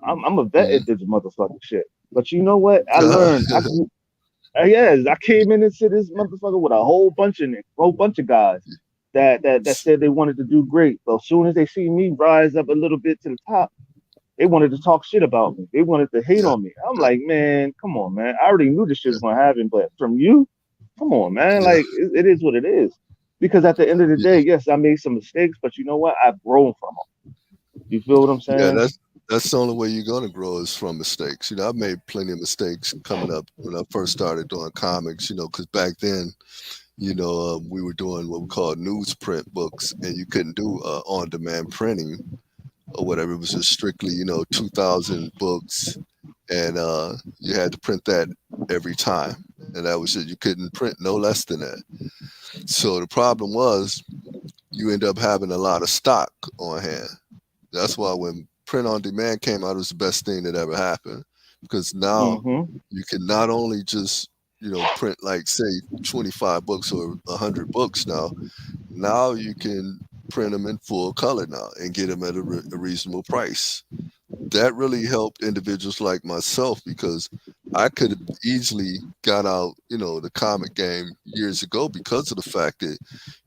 Speaker 1: I'm a vet
Speaker 2: Hmm.
Speaker 1: at this motherfucking shit. But you know what? I learned. Yes, I came in into this motherfucker with a whole bunch of guys that said they wanted to do great. But as soon as they see me rise up a little bit to the top, they wanted to talk shit about me. They wanted to hate
Speaker 2: Yeah.
Speaker 1: on me. I'm
Speaker 2: Yeah.
Speaker 1: like, man, come on, man. I already knew this shit
Speaker 2: Yeah.
Speaker 1: was gonna happen, but from you, come on, man.
Speaker 2: Yeah.
Speaker 1: Like it is what it is. Because at the end of the day,
Speaker 2: Yeah.
Speaker 1: yes, I made some mistakes, but you know what? I've grown from them. You feel what I'm
Speaker 2: Yeah,
Speaker 1: saying?
Speaker 2: that's the only way you're gonna grow is from mistakes. I've made plenty of mistakes coming up when I first started doing comics. Because back then, we were doing what we call newsprint books, and you couldn't do on-demand printing or whatever. It was just strictly, 2,000 books, and you had to print that every time, and that was it. You couldn't print no less than that. So the problem was you end up having a lot of stock on hand. That's why when print on demand came out, it was the best thing that ever happened because now
Speaker 1: Mm-hmm.
Speaker 2: you can not only just print like say 25 books or 100 books now. Now you can print them in full color now and get them at a reasonable price. That really helped individuals like myself because I could have easily got out, the comic game years ago because of the fact that,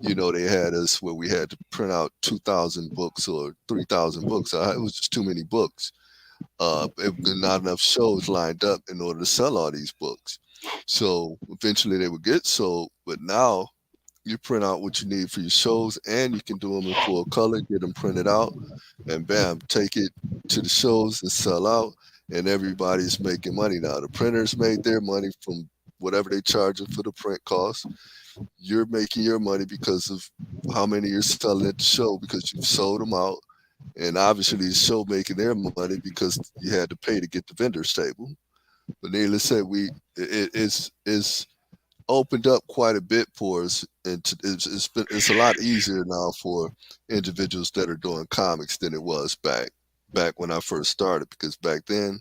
Speaker 2: they had us where we had to print out 2,000 books or 3,000 books. It was just too many books. Not enough shows lined up in order to sell all these books. So eventually they would get sold, but now you print out what you need for your shows and you can do them in full color, get them printed out, and bam, take it to the shows and sell out. And everybody's making money now. The printers made their money from whatever they charging for the print cost. You're making your money because of how many you're selling at the show because you've sold them out. And obviously the show making their money because you had to pay to get the vendors table. But needless to say, it's opened up quite a bit for us, and it's a lot easier now for individuals that are doing comics than it was back when I first started. Because back then,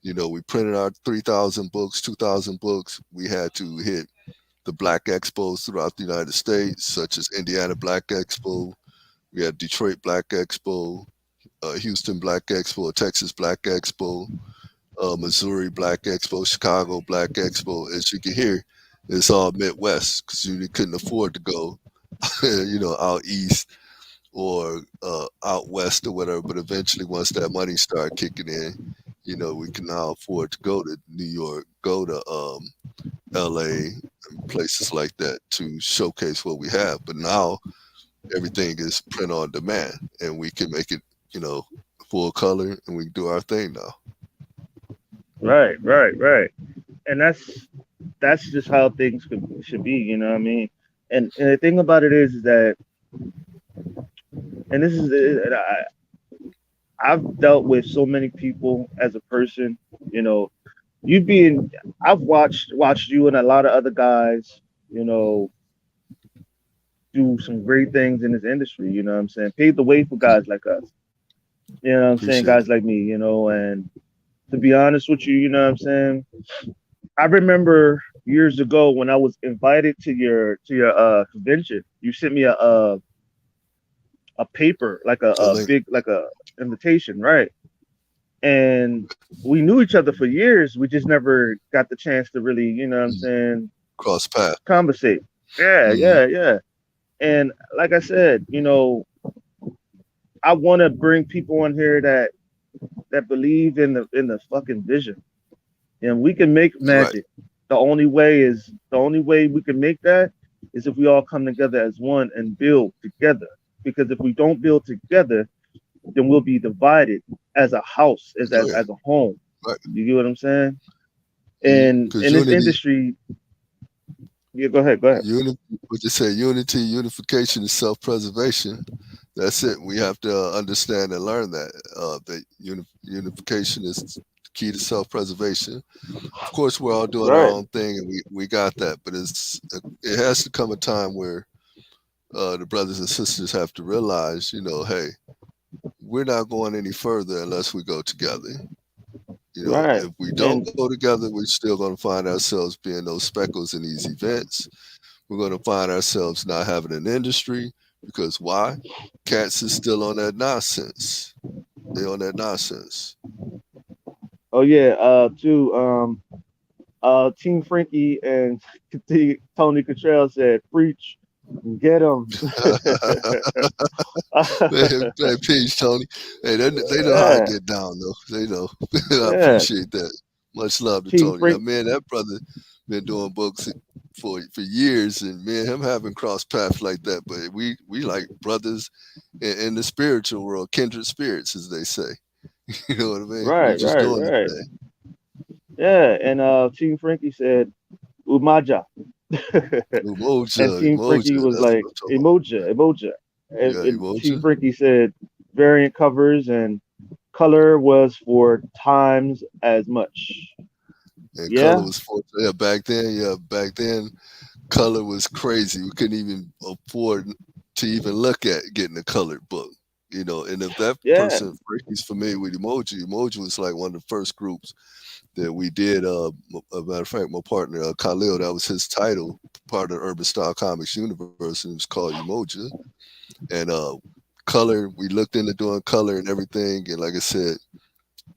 Speaker 2: we printed our 3,000 books, 2,000 books. We had to hit the Black Expos throughout the United States, such as Indiana Black Expo. We had Detroit Black Expo, Houston Black Expo, Texas Black Expo, Missouri Black Expo, Chicago Black Expo. As you can hear, it's all Midwest because you couldn't afford to go, out east or out west or whatever. But eventually, once that money started kicking in, we can now afford to go to New York, go to L.A. and places like that to showcase what we have. But now everything is print on demand, and we can make it, full color, and we can do our thing now.
Speaker 1: Right, right, right. And that's just how things should be. You know what I mean? And the thing about it is that, and this is, and I've dealt with so many people as a person. You know, you being, I've watched you and a lot of other guys. You know, do some great things in this industry. You know what I'm saying? Pave the way for guys like us. You know what I'm saying?
Speaker 2: Appreciate
Speaker 1: Guys
Speaker 2: it.
Speaker 1: like me. You know, and to be honest with you, you know what I'm saying? I remember years ago when I was invited to your convention. You sent me a paper, like
Speaker 2: A
Speaker 1: a
Speaker 2: link
Speaker 1: big like a invitation, right? And we knew each other for years. We just never got the chance to really, you know what I'm saying,
Speaker 2: cross path.
Speaker 1: conversate. Yeah,
Speaker 2: Hmm.
Speaker 1: yeah, yeah. And like I said, you know, I want to bring people on here that believe in the fucking vision, and we can make
Speaker 2: Right.
Speaker 1: magic. The only way we can make that is if we all come together as one and build together. Because if we don't build together, then we'll be divided as a house,
Speaker 2: Oh yeah.
Speaker 1: as a home.
Speaker 2: Right.
Speaker 1: You get what I'm saying? And
Speaker 2: Because
Speaker 1: in this
Speaker 2: unity,
Speaker 1: industry, yeah, go ahead, go ahead.
Speaker 2: unity, what you say, unity, unification, and self-preservation. That's it. We have to understand and learn that unification is the key to self-preservation. Of course, we're all doing our
Speaker 1: Right,
Speaker 2: own thing, and we got that. But it has to come a time where the brothers and sisters have to realize, hey, we're not going any further unless we go together.
Speaker 1: right.
Speaker 2: If we don't
Speaker 1: And
Speaker 2: go together, we're still going to find ourselves being those speckles in these events. We're going to find ourselves not having an industry because why? Cats is still on that nonsense. They on that nonsense.
Speaker 1: oh yeah, too. Team Franky and Tony Catrell said, "Preach, get them."
Speaker 2: Man, peace, Tony. Hey, they know how I
Speaker 1: Yeah,
Speaker 2: get down though. They know. I
Speaker 1: yeah.
Speaker 2: appreciate that. Much love to
Speaker 1: Team
Speaker 2: Tony. Now,
Speaker 1: Frank,
Speaker 2: man, that brother been doing books for years, and me and him haven't crossed paths like that. But we like brothers in the spiritual world, kindred spirits, as they say. You know what I mean? We
Speaker 1: right,
Speaker 2: just
Speaker 1: right,
Speaker 2: doing the
Speaker 1: right.
Speaker 2: thing.
Speaker 1: Yeah, and Team Frankie said Umaja,
Speaker 2: Umoja,
Speaker 1: and Team
Speaker 2: Umoja.
Speaker 1: Frankie was
Speaker 2: That's what
Speaker 1: like
Speaker 2: I'm talking about.
Speaker 1: Emoja, Emoja,
Speaker 2: Yeah,
Speaker 1: and Team
Speaker 2: Umoja.
Speaker 1: Frankie said variant covers and color was for times as much.
Speaker 2: And color
Speaker 1: Yeah,
Speaker 2: was for yeah back then. Yeah, back then color was crazy. We couldn't even afford to even look at getting a colored book. And if that
Speaker 1: Yeah,
Speaker 2: person is familiar with emoji was like one of the first groups that we did. A matter of fact, my partner Khalil, that was his title, part of the Urban Style Comics universe, and it was called Emoji. And color, we looked into doing color and everything, and like I said,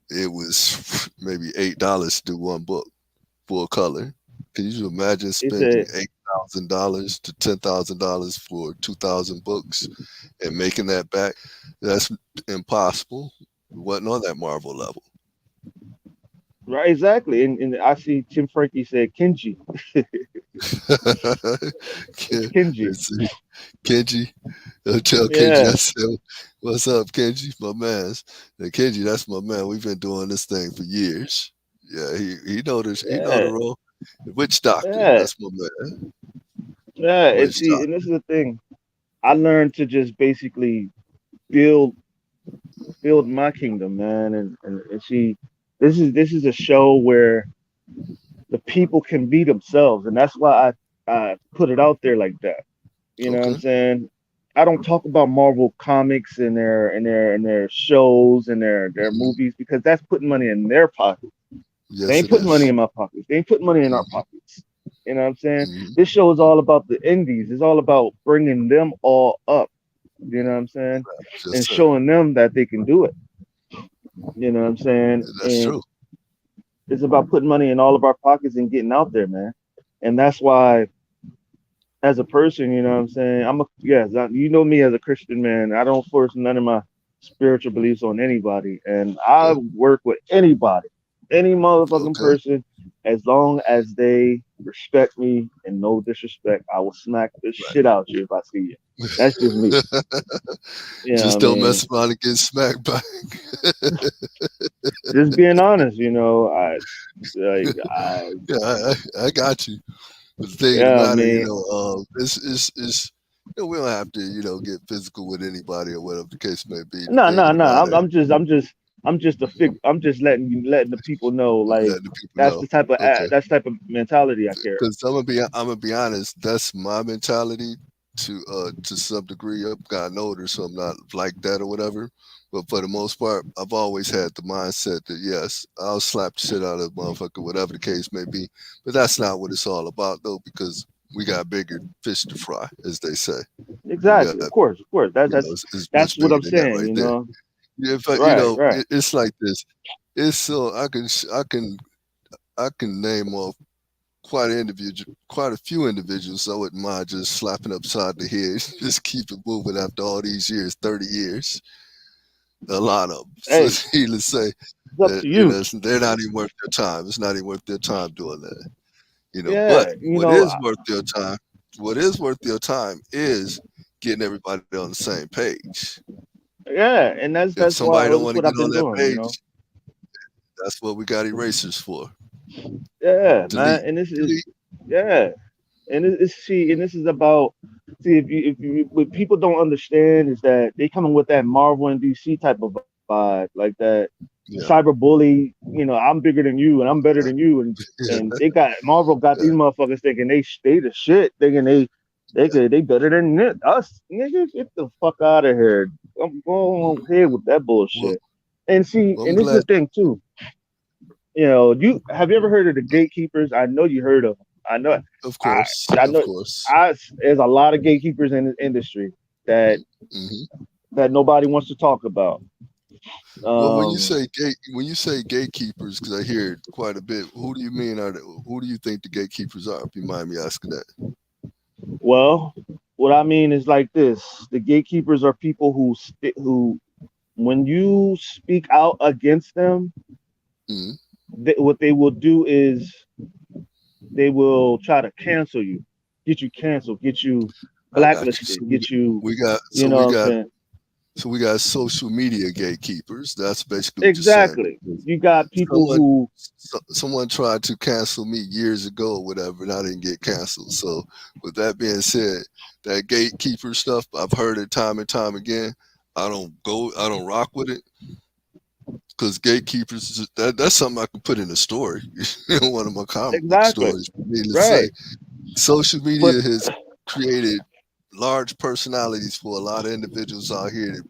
Speaker 2: it was maybe $8 to do one book full color. Can you imagine
Speaker 1: he
Speaker 2: spending
Speaker 1: said
Speaker 2: $8,000 to $10,000 for 2,000 books and making that back? That's impossible. It wasn't on that Marvel level.
Speaker 1: right, exactly. And I see Tim Franky said Kenji. It's Kenji.
Speaker 2: It's Kenji. Tell Kenji I
Speaker 1: Yeah,
Speaker 2: said, "What's up, Kenji? My man's." And Kenji, that's my man. We've been doing this thing for years. Yeah, he know this. He know the
Speaker 1: yeah,
Speaker 2: role. Witch Doctor,
Speaker 1: yeah,
Speaker 2: that's my man.
Speaker 1: yeah. And
Speaker 2: Witch
Speaker 1: see, and this
Speaker 2: Doctor.
Speaker 1: is the thing. I learned to just basically build build my kingdom, man. And see, this is a show where the people can be themselves, and that's why I put it out there like that. You know what I'm
Speaker 2: Okay.
Speaker 1: saying? I don't talk about Marvel comics and their shows and their
Speaker 2: Hmm.
Speaker 1: movies because that's putting money in their pockets. They
Speaker 2: Yes,
Speaker 1: ain't
Speaker 2: it
Speaker 1: putting money
Speaker 2: is.
Speaker 1: in my pockets. They ain't putting money in our
Speaker 2: Hmm.
Speaker 1: pockets. You know what I'm saying?
Speaker 2: Hmm.
Speaker 1: This show is all about the indies. It's all about bringing them all up. You know what I'm saying?
Speaker 2: Yes,
Speaker 1: And
Speaker 2: sir.
Speaker 1: showing them that they can do it. You know what I'm saying?
Speaker 2: That's
Speaker 1: And
Speaker 2: true.
Speaker 1: it's about putting money in all of our pockets and getting out there, man. And that's why, as a person, you know what I'm saying? You know me as a Christian man. I don't force none of my spiritual beliefs on anybody. And I
Speaker 2: Okay.
Speaker 1: work with anybody, any motherfucking
Speaker 2: Okay.
Speaker 1: person, as long as they respect me and no disrespect. I will smack the shit out you if I see you. That's just me.
Speaker 2: Right.
Speaker 1: You know what I
Speaker 2: Just don't
Speaker 1: mean?
Speaker 2: mess around and get smacked back.
Speaker 1: Just being honest, like, I,
Speaker 2: Yeah, I got you. But the thing of the
Speaker 1: yeah, I
Speaker 2: matter,
Speaker 1: mean,
Speaker 2: it's we don't have to, get physical with anybody or whatever the case may be. The
Speaker 1: no,
Speaker 2: thing
Speaker 1: no,
Speaker 2: of the
Speaker 1: no.
Speaker 2: matter,
Speaker 1: I'm just letting the people know, like,
Speaker 2: letting the people know. Okay.
Speaker 1: that's the type of mentality I carry.
Speaker 2: Because I'm gonna be honest, that's my mentality to some degree. I've gotten older, so I'm not like that or whatever. But for the most part, I've always had the mindset that yes, I'll slap the shit out of a motherfucker, whatever the case may be. But that's not what it's all about though, because we got bigger fish to fry, as they say. We got,
Speaker 1: Exactly, of course, of course.
Speaker 2: it's much
Speaker 1: That's what
Speaker 2: bigger
Speaker 1: I'm
Speaker 2: than that
Speaker 1: saying.
Speaker 2: right there. Yeah, in fact,
Speaker 1: Right, right.
Speaker 2: it's like this. It's so I can name off quite a few individuals I wouldn't mind just slapping upside the head, just keep it moving after all these years, 30 years, a lot of them. So
Speaker 1: Hey,
Speaker 2: it's needless to say
Speaker 1: it's up
Speaker 2: that,
Speaker 1: to you.
Speaker 2: they're not even worth their time. It's not even worth their time doing that, But
Speaker 1: Yeah,
Speaker 2: what is worth their time, what is worth their time is getting everybody on the same page.
Speaker 1: yeah, and
Speaker 2: If somebody don't
Speaker 1: that's
Speaker 2: want to
Speaker 1: what
Speaker 2: get
Speaker 1: I've
Speaker 2: on
Speaker 1: been
Speaker 2: that
Speaker 1: doing.
Speaker 2: page, that's what we got erasers for.
Speaker 1: Yeah, man,
Speaker 2: Delete,
Speaker 1: and this is
Speaker 2: delete.
Speaker 1: yeah, and and this is about see if you what people don't understand is that they coming with that Marvel and DC type of vibe, like that
Speaker 2: Yeah,
Speaker 1: cyberbully. I'm bigger than you and I'm better than you, and
Speaker 2: yeah,
Speaker 1: they got Marvel got these
Speaker 2: yeah,
Speaker 1: motherfuckers thinking they the shit, thinking they better than us. Nigga, get the fuck out of here. I'm going ahead with that
Speaker 2: Well,
Speaker 1: bullshit. And see,
Speaker 2: well, I'm
Speaker 1: and this is
Speaker 2: glad.
Speaker 1: the thing too. You have you ever heard of the gatekeepers? I know you heard of them. I know,
Speaker 2: Of
Speaker 1: I,
Speaker 2: course,
Speaker 1: I
Speaker 2: of
Speaker 1: know,
Speaker 2: course.
Speaker 1: there's a lot of gatekeepers in the industry that
Speaker 2: Hmm.
Speaker 1: that nobody wants to talk about.
Speaker 2: Well,
Speaker 1: Um,
Speaker 2: when you say gatekeepers, because I hear it quite a bit, who do you mean who do you think the gatekeepers are? If you mind me asking that.
Speaker 1: well, what I mean is like this: the gatekeepers are people who, when you speak out against them,
Speaker 2: Hmm.
Speaker 1: what they will do is they will try to cancel you, get you canceled, get you
Speaker 2: I got you.
Speaker 1: blacklisted, get you,
Speaker 2: We got
Speaker 1: you
Speaker 2: so
Speaker 1: know
Speaker 2: we
Speaker 1: what I'm
Speaker 2: got
Speaker 1: saying?
Speaker 2: so we got social media gatekeepers. That's basically what you're saying.
Speaker 1: Exactly. You got people
Speaker 2: Someone
Speaker 1: who
Speaker 2: someone tried to cancel me years ago or whatever, and I didn't get canceled. So with that being said, that gatekeeper stuff, I've heard it time and time again. I don't rock with it because gatekeepers that's something I can put in a story, one of my comic book
Speaker 1: exactly
Speaker 2: stories. Needless to
Speaker 1: right.
Speaker 2: say, social
Speaker 1: But
Speaker 2: media has created large personalities for a lot of individuals out here that,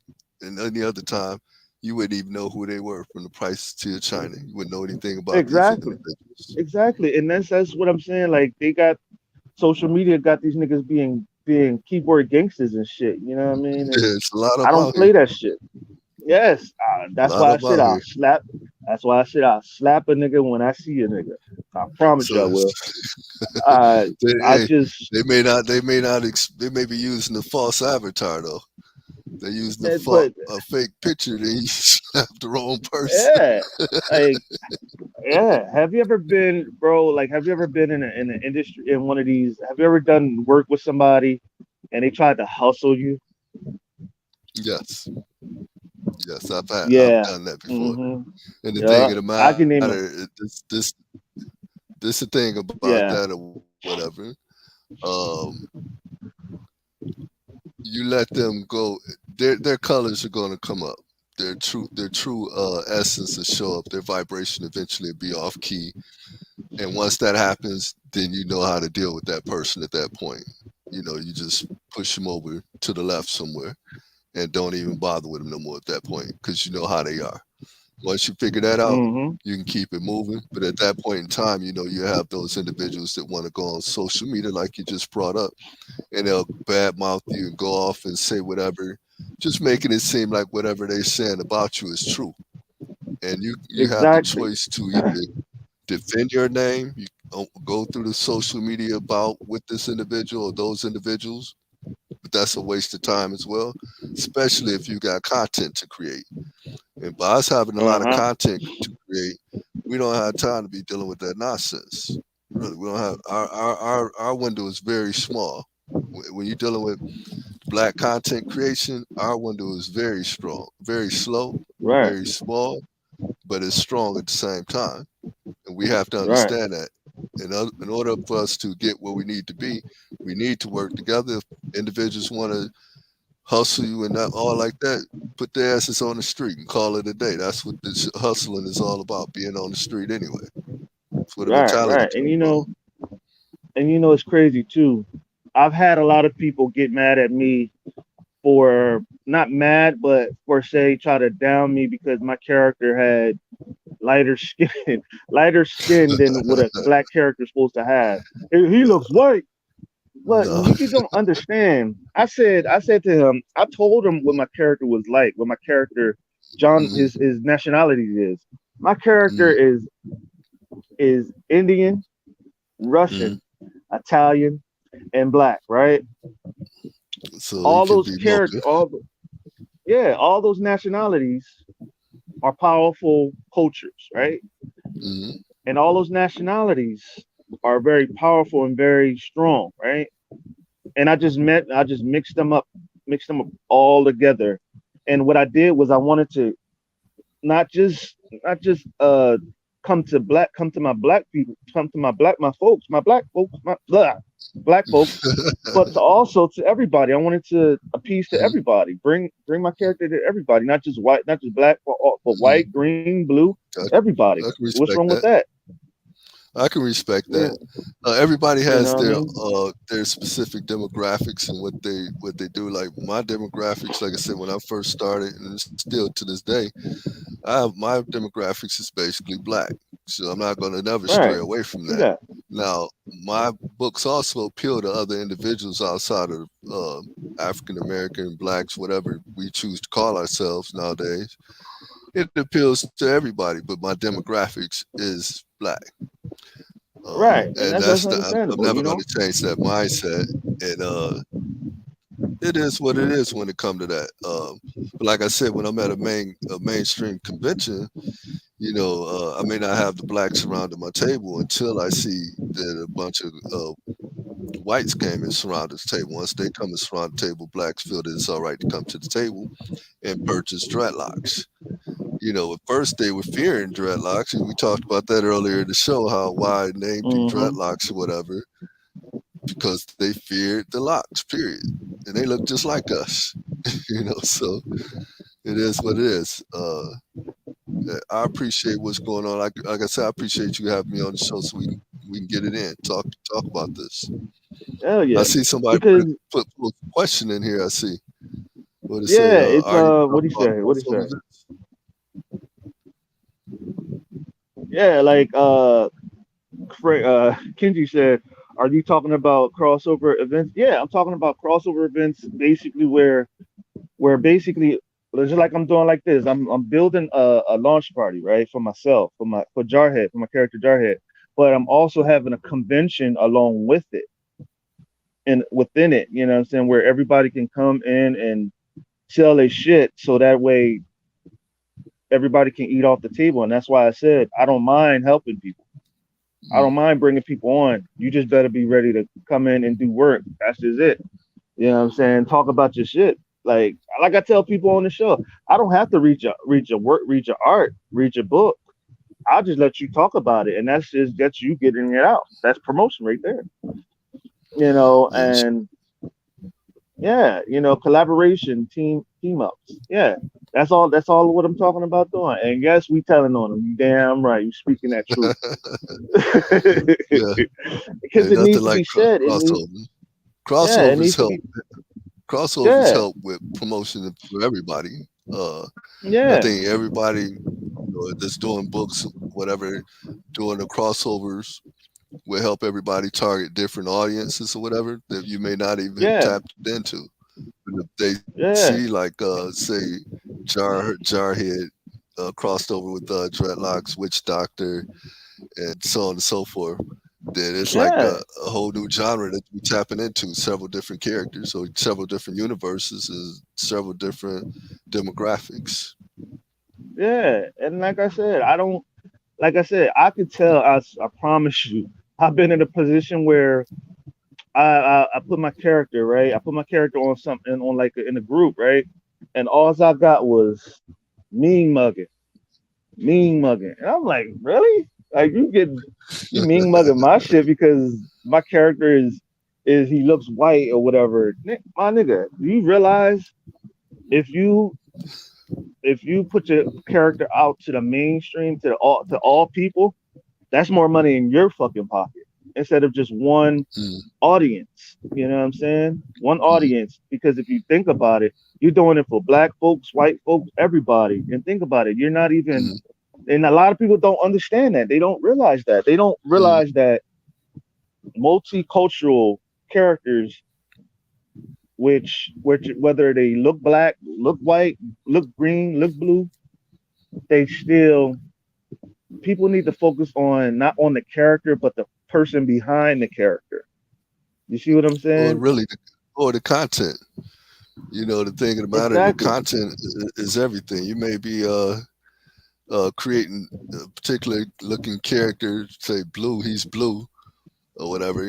Speaker 2: and any other time, you wouldn't even know who they were from the price to China. You wouldn't know anything about these
Speaker 1: exactly,
Speaker 2: individuals.
Speaker 1: exactly, and that's what I'm saying. Like they got social media got these niggas being keyboard gangsters and shit. You know what I mean? And
Speaker 2: Yeah, it's a lot of
Speaker 1: I
Speaker 2: them
Speaker 1: don't
Speaker 2: out here.
Speaker 1: play that shit. Yes,
Speaker 2: A
Speaker 1: that's
Speaker 2: lot
Speaker 1: why
Speaker 2: of
Speaker 1: I
Speaker 2: them
Speaker 1: said
Speaker 2: out
Speaker 1: I'll
Speaker 2: here.
Speaker 1: slap. That's why I said I'll slap a nigga when I see a nigga. I promise you I
Speaker 2: So
Speaker 1: will. Uh, I
Speaker 2: they,
Speaker 1: just,
Speaker 2: they may be using a false avatar though. They're using
Speaker 1: but
Speaker 2: a fake picture. They slap the wrong person.
Speaker 1: yeah, like yeah. Have you ever been, bro? Like, have you ever been in an industry in one of these? Have you ever done work with somebody and they tried to hustle you?
Speaker 2: Yes, yes, I've
Speaker 1: Yeah.
Speaker 2: done that before.
Speaker 1: Hmm.
Speaker 2: And the thing
Speaker 1: Yeah.
Speaker 2: of the
Speaker 1: I
Speaker 2: matter,
Speaker 1: can name it.
Speaker 2: this the thing about that
Speaker 1: Yeah.
Speaker 2: or whatever. Um, you let them go, their colors are going to come up. Their true essence will show up. Their vibration eventually will be off key. And once that happens, then you know how to deal with that person at that point. You know, you just push them over to the left somewhere and don't even bother with them no more at that point because you know how they are. Once you figure that out,
Speaker 1: Hmm.
Speaker 2: you can keep it moving. But at that point in time, you know, you have those individuals that want to go on social media, like you just brought up, and they'll badmouth you and go off and say whatever, just making it seem like whatever they're saying about you is true. And you have the
Speaker 1: Exactly.
Speaker 2: choice to either defend your name, you go through the social media about with this individual or those individuals, but that's a waste of time as well, especially if you got content to create. And by us having a
Speaker 1: Uh
Speaker 2: lot of
Speaker 1: huh.
Speaker 2: content to create, we don't have time to be dealing with that nonsense. Really, we don't have our window is very small. When you're dealing with black content creation, our window is very strong, very slow,
Speaker 1: Right.
Speaker 2: very small, but it's strong at the same time. And we have to
Speaker 1: Right.
Speaker 2: understand that. In order for us to get where we need to be, we need to work together. If individuals want to hustle you and not all like that, put their asses on the street and call it a day. That's what this hustling is all about, being on the street anyway. That's where the
Speaker 1: Right.
Speaker 2: mentality
Speaker 1: Right.
Speaker 2: comes from.
Speaker 1: And it's crazy too. I've had a lot of people get mad at me for not mad, but for say try to down me because my character had lighter skin, lighter skin than what a black character is supposed to have. He looks white. But
Speaker 2: No.
Speaker 1: nigga don't understand. I said to him, I told him what my character was like, what my character, John,
Speaker 2: Mm-hmm,
Speaker 1: his nationality is. My character
Speaker 2: mm-hmm,
Speaker 1: is Indian,
Speaker 2: mm-hmm.
Speaker 1: Russian, Italian, and black, right?
Speaker 2: So he
Speaker 1: All
Speaker 2: can
Speaker 1: those
Speaker 2: be
Speaker 1: character,
Speaker 2: multi.
Speaker 1: yeah, all those nationalities are powerful cultures, right?
Speaker 2: Mm-hmm,
Speaker 1: And all those nationalities are very powerful and very strong, right? And I just mixed them up all together. And what I did was I wanted to not just come to my black people, come to my black folks, my blah, black folks, but to also to everybody. I wanted to appease to
Speaker 2: mm-hmm,
Speaker 1: everybody, bring my character to everybody, not just white, not just black, but
Speaker 2: mm-hmm.
Speaker 1: white, green, blue,
Speaker 2: I,
Speaker 1: everybody.
Speaker 2: I can
Speaker 1: What's
Speaker 2: respect
Speaker 1: wrong with
Speaker 2: that.
Speaker 1: that?
Speaker 2: I can respect
Speaker 1: Yeah,
Speaker 2: that. Everybody
Speaker 1: you
Speaker 2: has
Speaker 1: know what I mean?
Speaker 2: their specific demographics and what they do. Like my demographics, like I said, when I first started, and still to this day, my demographics is basically black. So I'm not going to never stray
Speaker 1: Right.
Speaker 2: away from
Speaker 1: See
Speaker 2: that.
Speaker 1: that?
Speaker 2: Now, my books also appeal to other individuals outside of African American, blacks, whatever we choose to call ourselves nowadays. It appeals to everybody, but my demographics is black.
Speaker 1: Right, and
Speaker 2: And
Speaker 1: that's
Speaker 2: I'm
Speaker 1: understandable.
Speaker 2: never
Speaker 1: You
Speaker 2: going
Speaker 1: know.
Speaker 2: to change that mindset. And it is what it is when it comes to that. But like I said, when I'm at a mainstream convention, you know, I may not have the blacks around at my table until I see that a bunch of whites came and surrounded the table. Once they come and surround the table, blacks feel that it's all right to come to the table and purchase dreadlocks. You know, at first they were fearing dreadlocks, and we talked about that earlier in the show, how why I named them
Speaker 1: Hmm.
Speaker 2: dreadlocks or whatever, because they feared the locks, period. And they look just like us, you know, so it is what it is. I appreciate what's going on. Like I said, I appreciate you having me on the show so we can we can get it in. Talk about this.
Speaker 1: Hell
Speaker 2: I
Speaker 1: yeah.
Speaker 2: see somebody
Speaker 1: Because
Speaker 2: put a question in here. I see. What it say?
Speaker 1: yeah, it's
Speaker 2: Are you
Speaker 1: what
Speaker 2: talking
Speaker 1: he
Speaker 2: about
Speaker 1: say? What he
Speaker 2: crossover
Speaker 1: say?
Speaker 2: events?
Speaker 1: Yeah, like Kenji said, are you talking about crossover events? Yeah, I'm talking about crossover events basically where basically just like I'm doing like this. I'm building a launch party, right? For myself, for Jarhead, for my character Jarhead. But I'm also having a convention along with it and within it, you know what I'm saying, where everybody can come in and sell their shit so that way everybody can eat off the table. And that's why I said I don't mind helping people. I
Speaker 2: Mm.
Speaker 1: don't mind bringing people on. You just better be ready to come in and do work. That's just it. You know what I'm saying? Talk about your shit. Like I tell people on the show, I don't have to read your work, read your art, read your book. I'll just let you talk about it, and that's you getting it out. That's promotion right there. You know,
Speaker 2: Yeah,
Speaker 1: and yeah, collaboration, team ups. Yeah, that's all what I'm talking about doing. And yes, we telling on them. You damn right. You speaking that truth.
Speaker 2: yeah.
Speaker 1: Because
Speaker 2: Ain't
Speaker 1: it
Speaker 2: nothing
Speaker 1: needs to
Speaker 2: like
Speaker 1: be said.
Speaker 2: crossover.
Speaker 1: Yeah, it
Speaker 2: Crossovers
Speaker 1: needs to
Speaker 2: help.
Speaker 1: be.
Speaker 2: Crossovers
Speaker 1: Yeah,
Speaker 2: help with promotion for everybody. I
Speaker 1: yeah,
Speaker 2: think everybody, that's doing books, whatever, doing the crossovers will help everybody target different audiences or whatever that you may not even have
Speaker 1: yeah,
Speaker 2: tapped into. But if they see
Speaker 1: yeah,
Speaker 2: like say Jarhead crossed over with Dreadlocks, Witch Doctor, and so on and so forth, then it's like
Speaker 1: yeah,
Speaker 2: a whole new genre that you're tapping into, several different characters, or several different universes, and several different demographics.
Speaker 1: yeah. And like I said, I don't. Like I said, I could tell. I promise you, I've been in a position where I put my character right. I put my character on something on like in a group right, and all I got was mean mugging, mean mugging, and I'm like, really? Like you mean mugging my shit because my character is he looks white or whatever. My nigga, do you realize if you if you put your character out to the mainstream to all people, that's more money in your fucking pocket instead of just one
Speaker 2: Mm,
Speaker 1: audience. You know what I'm saying? One
Speaker 2: mm,
Speaker 1: audience. Because if you think about it, you're doing it for black folks, white folks, everybody. And think about it, you're not even.
Speaker 2: mm,
Speaker 1: And a lot of people don't understand that. They don't realize that. They don't
Speaker 2: mm.
Speaker 1: realize that multicultural characters, which whether they look black, look white, look green, look blue, they still people need to focus on not on the character but the person behind the character. You see what I'm
Speaker 2: Or
Speaker 1: saying?
Speaker 2: really, or the content. The thing of the matter, the
Speaker 1: Exactly.
Speaker 2: content is everything. You may be creating a particular looking character, say blue, he's blue or whatever.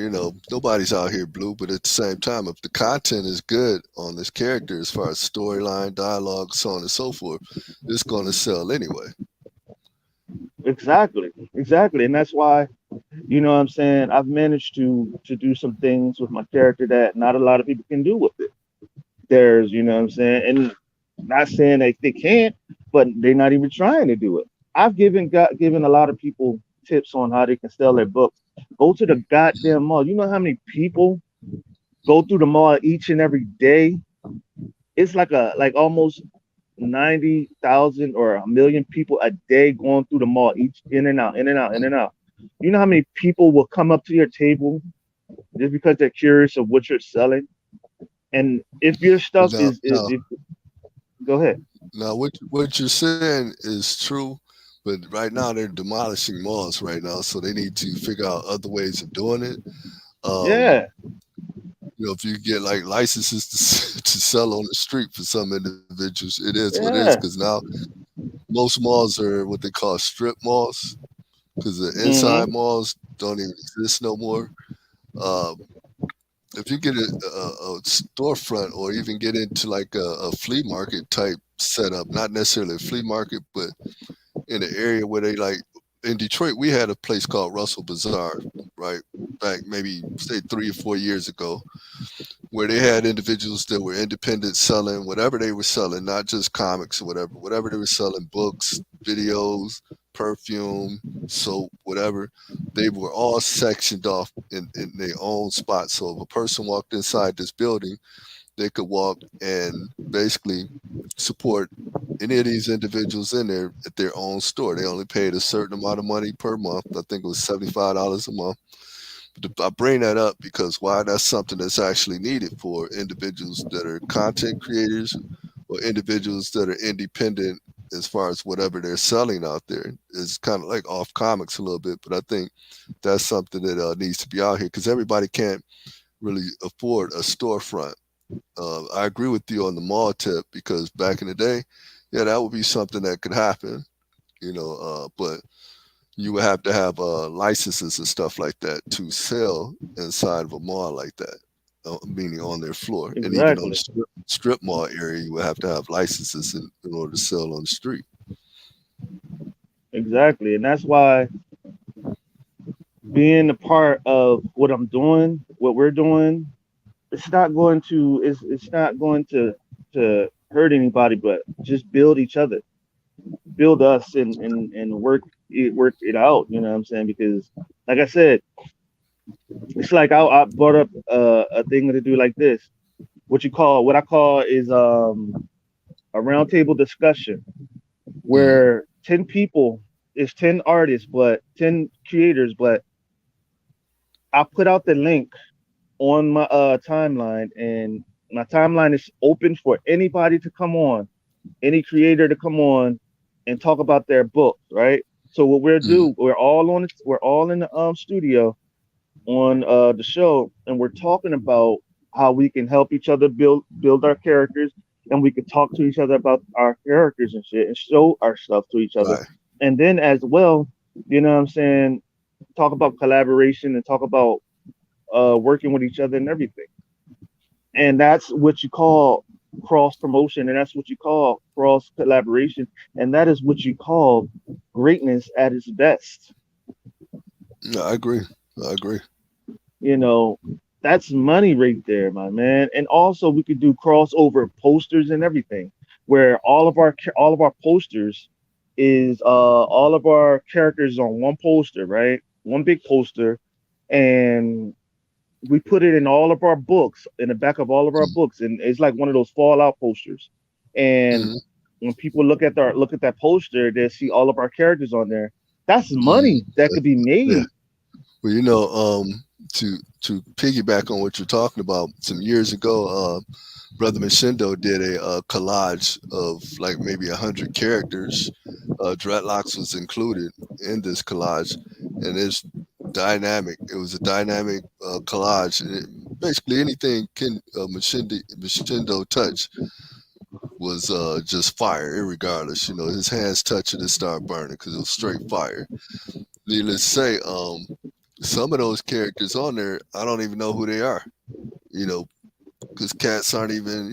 Speaker 2: Nobody's out here blue, but at the same time, if the content is good on this character as far as storyline, dialogue, so on and so forth, it's going to sell anyway.
Speaker 1: Exactly. Exactly. And that's why, what I'm saying, I've managed to do some things with my character that not a lot of people can do with it. There's, what I'm saying, and not saying they can't, but they're not even trying to do it. I've given a lot of people tips on how they can sell their books. Go to the goddamn mall. You know how many people go through the mall each and every day? It's like almost 90,000 or a million people a day going through the mall, each in and out, in and out, in and out. You know how many people will come up to your table just because they're curious of what you're selling? And if your stuff
Speaker 2: Now,
Speaker 1: is
Speaker 2: now,
Speaker 1: if go ahead.
Speaker 2: now, what you're saying is true, but right now they're demolishing malls right now, so they need to figure out other ways of doing it. Um,
Speaker 1: Yeah,
Speaker 2: if you get like licenses to sell on the street for some individuals, it is what it is. Because
Speaker 1: yeah.
Speaker 2: now most malls are what they call strip malls, because the inside
Speaker 1: Mm-hmm.
Speaker 2: malls don't even exist no more. Um, if you get a storefront or even get into like a flea market type setup, not necessarily a flea market, but in an area where they like in Detroit, we had a place called Russell Bazaar, right? Back maybe say 3 or 4 years ago, where they had individuals that were independent selling whatever they were selling, not just comics or whatever they were selling, books, videos, perfume, soap, whatever, they were all sectioned off in their own spot. So if a person walked inside this building, they could walk and basically support any of these individuals in there at their own store. They only paid a certain amount of money per month. I think it was $75 a month. I bring that up because why, that's something that's actually needed for individuals that are content creators or individuals that are independent as far as whatever they're selling out there. It's kind of like off comics a little bit, but I think that's something that needs to be out here because everybody can't really afford a storefront. I agree with you on the mall tip because back in the day, yeah, that would be something that could happen, but you would have to have licenses and stuff like that to sell inside of a mall like that, meaning on their floor. And even on the
Speaker 1: Exactly.
Speaker 2: strip mall area, you would have to have licenses in order to sell on the street.
Speaker 1: Exactly. And that's why being a part of what I'm doing, what we're doing, it's not going to hurt anybody, but just build each other, build us, and work it out. You know what I'm saying? Because like I said, it's like I brought up a thing to do like this. What I call is a roundtable discussion
Speaker 2: Mm,
Speaker 1: where 10 people is 10 artists, but 10 creators, but I put out the link on my timeline, and my timeline is open for anybody to come on, any creator to come on and talk about their book, right? So what we'll
Speaker 2: mm,
Speaker 1: do, we're all in the studio on the show, and we're talking about how we can help each other build our characters, and we can talk to each other about our characters and shit, and show our stuff to each other,
Speaker 2: right.
Speaker 1: and then as well, you know what I'm saying, talk about collaboration and talk about working with each other and everything. And that's what you call cross promotion, and that's what you call cross collaboration, and that is what you call greatness at its best.
Speaker 2: Yeah, I agree. I agree.
Speaker 1: You know, that's money right there, my man. And also we could do crossover posters and everything, where all of our posters is all of our characters on one poster, right? One big poster, and we put it in all of our books, in the back of all of our
Speaker 2: Mm,
Speaker 1: books, and it's like one of those fallout posters. And
Speaker 2: mm,
Speaker 1: when people look at that poster, they see all of our characters on there. That's
Speaker 2: mm.
Speaker 1: money that could be
Speaker 2: Yeah.
Speaker 1: made.
Speaker 2: Well, to piggyback on what you're talking about, some years ago, Brother Machindo did a collage of like maybe 100 characters. Dreadlocks was included in this collage, and it's dynamic. It was a dynamic collage, and basically anything Machindo touch was just fire, irregardless. His hands touch it and start burning because it was straight fire. Needless to say, some of those characters on there, I don't even know who they are. You know, because cats aren't even,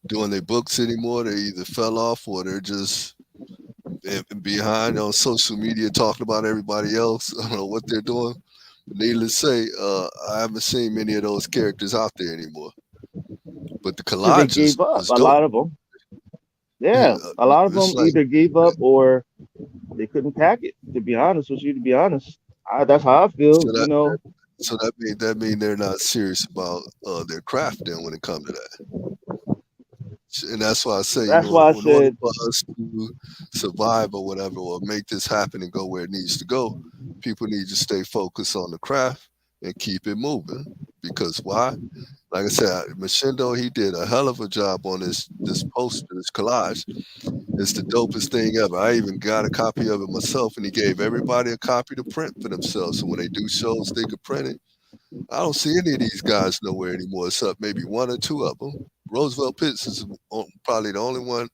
Speaker 2: doing their books anymore. They either fell off or they're just behind on social media talking about everybody else. I don't know what they're doing. But needless to say, I haven't seen many of those characters out there anymore. But the
Speaker 1: Because they
Speaker 2: collage is,
Speaker 1: gave up.
Speaker 2: is
Speaker 1: A
Speaker 2: dope.
Speaker 1: lot of them,
Speaker 2: Yeah,
Speaker 1: yeah, a lot of them
Speaker 2: it's like
Speaker 1: either gave up or they couldn't pack it. To be honest with you, to be honest, that's how I feel.
Speaker 2: so
Speaker 1: You
Speaker 2: that
Speaker 1: know,
Speaker 2: so that mean they're not serious about their craft then when it comes to that. And that's why I say,
Speaker 1: that's why I
Speaker 2: in order
Speaker 1: said,
Speaker 2: for us to survive or whatever, or make this happen and go where it needs to go, people need to stay focused on the craft and keep it moving. Because why? Like I said, Machindo, he did a hell of a job on this poster, this collage. It's the dopest thing ever. I even got a copy of it myself, and he gave everybody a copy to print for themselves. So when they do shows, they could print it. I don't see any of these guys nowhere anymore, except maybe one or two of them. Roosevelt Pitts is probably the only one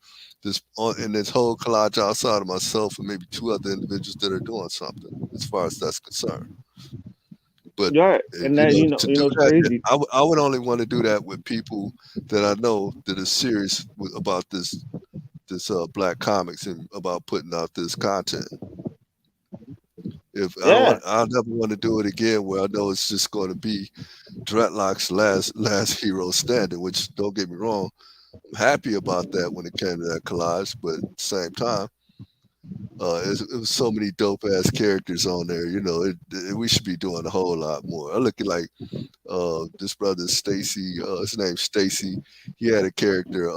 Speaker 2: that's on in this whole collage outside of myself and maybe two other individuals that are doing something, as far as that's concerned. But
Speaker 1: yeah, and that
Speaker 2: to
Speaker 1: you know,
Speaker 2: do
Speaker 1: it's
Speaker 2: that,
Speaker 1: crazy.
Speaker 2: I would only want to do that with people that I know that are serious about this black comics and about putting out this content. If I don't
Speaker 1: Yeah,
Speaker 2: want, I never want to do it again where I know it's just going to be Dreadlocks last hero standing. Which don't get me wrong, I'm happy about that when it came to that collage, but at the same time, It was so many dope ass characters on there. You know, we should be doing a whole lot more. I look at like this brother Stacy. His name's Stacy. He had a character.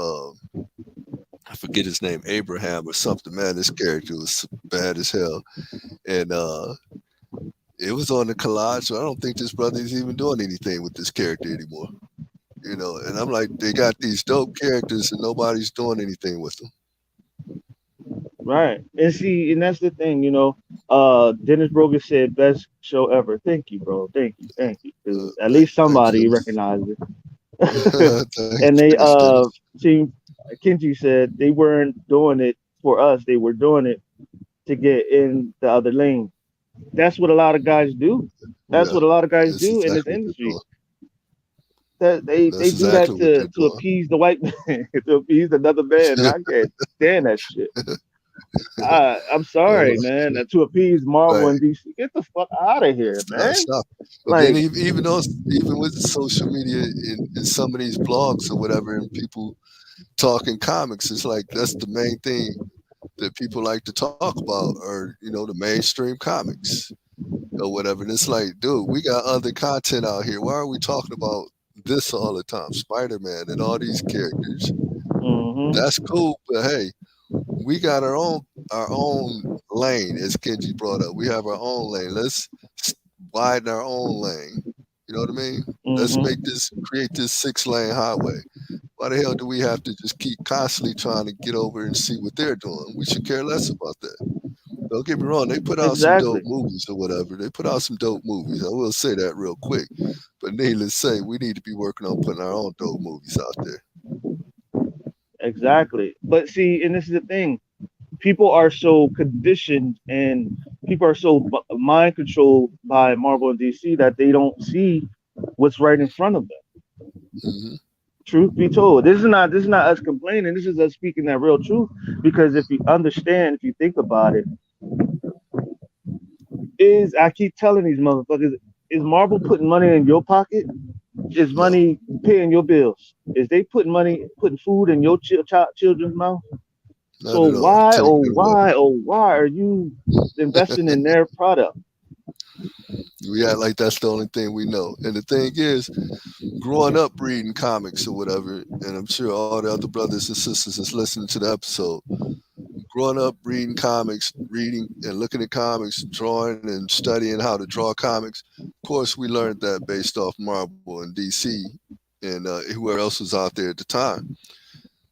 Speaker 2: I forget his name, Abraham or something. Man, this character was bad as hell, and it was on the collage. So I don't think this brother is even doing anything with this character anymore. You know, and I'm like, they got these dope characters and nobody's doing anything with them.
Speaker 1: Right. And see, and that's the thing, Dennis Brogan said best show ever. Thank you, bro. Thank you. Because at least
Speaker 2: Thanks,
Speaker 1: somebody
Speaker 2: Dennis.
Speaker 1: recognized it. And they
Speaker 2: Thanks, Dennis.
Speaker 1: team Kenji said they weren't doing it for us, they were doing it to get in the other lane. That's what a lot of guys do. That's
Speaker 2: Yeah,
Speaker 1: what a lot of guys
Speaker 2: that's
Speaker 1: do in this
Speaker 2: exactly what they're
Speaker 1: industry.
Speaker 2: doing.
Speaker 1: That they
Speaker 2: That's
Speaker 1: do that
Speaker 2: exactly what they're
Speaker 1: to
Speaker 2: doing.
Speaker 1: appease the white man, to appease another man, and I can't stand that shit. I'm
Speaker 2: Uh,
Speaker 1: sorry, man. To appease Marvel
Speaker 2: right.
Speaker 1: and DC, get the fuck out of here, man.
Speaker 2: Stop. But then
Speaker 1: Like,
Speaker 2: even those, even with social media in some of these blogs or whatever, and people talking comics, it's like that's the main thing that people like to talk about, or the mainstream comics or whatever. And it's like, dude, we got other content out here. Why are we talking about this all the time? Spider-Man and all these characters.
Speaker 1: hmm
Speaker 2: That's cool, but hey, we got our own lane, as Kenji brought up. We have our own lane. Let's widen our own lane. You know what I mean? Let's
Speaker 1: hmm
Speaker 2: create this 6 lane highway. Why the hell do we have to just keep constantly trying to get over and see what they're doing? We should care less about that. Don't get me wrong, they put out some dope
Speaker 1: exactly,
Speaker 2: movies or whatever. They put out some dope movies. I will say that real quick. But needless to say, we need to be working on putting our own dope movies out there.
Speaker 1: exactly. But see, and this is the thing: people are so conditioned, and people are so mind controlled by Marvel and DC that they don't see what's right in front of them.
Speaker 2: Hmm.
Speaker 1: Truth be told, this is not us complaining. This is us speaking that real truth. Because if you understand, if you think about it, is I keep telling these motherfuckers, is Marvel putting money in your pocket? Is
Speaker 2: No,
Speaker 1: money paying your bills? Is they putting food in your children's mouth?
Speaker 2: not
Speaker 1: So
Speaker 2: at all.
Speaker 1: why,
Speaker 2: Taking
Speaker 1: oh
Speaker 2: it away.
Speaker 1: why, oh why are you investing in their product?
Speaker 2: We act like that's the only thing we know. And the thing is, growing up reading comics or whatever, and I'm sure all the other brothers and sisters that's listening to the episode, growing up reading comics, reading and looking at comics, drawing and studying how to draw comics. Of course, we learned that based off Marvel and DC and whoever else was out there at the time.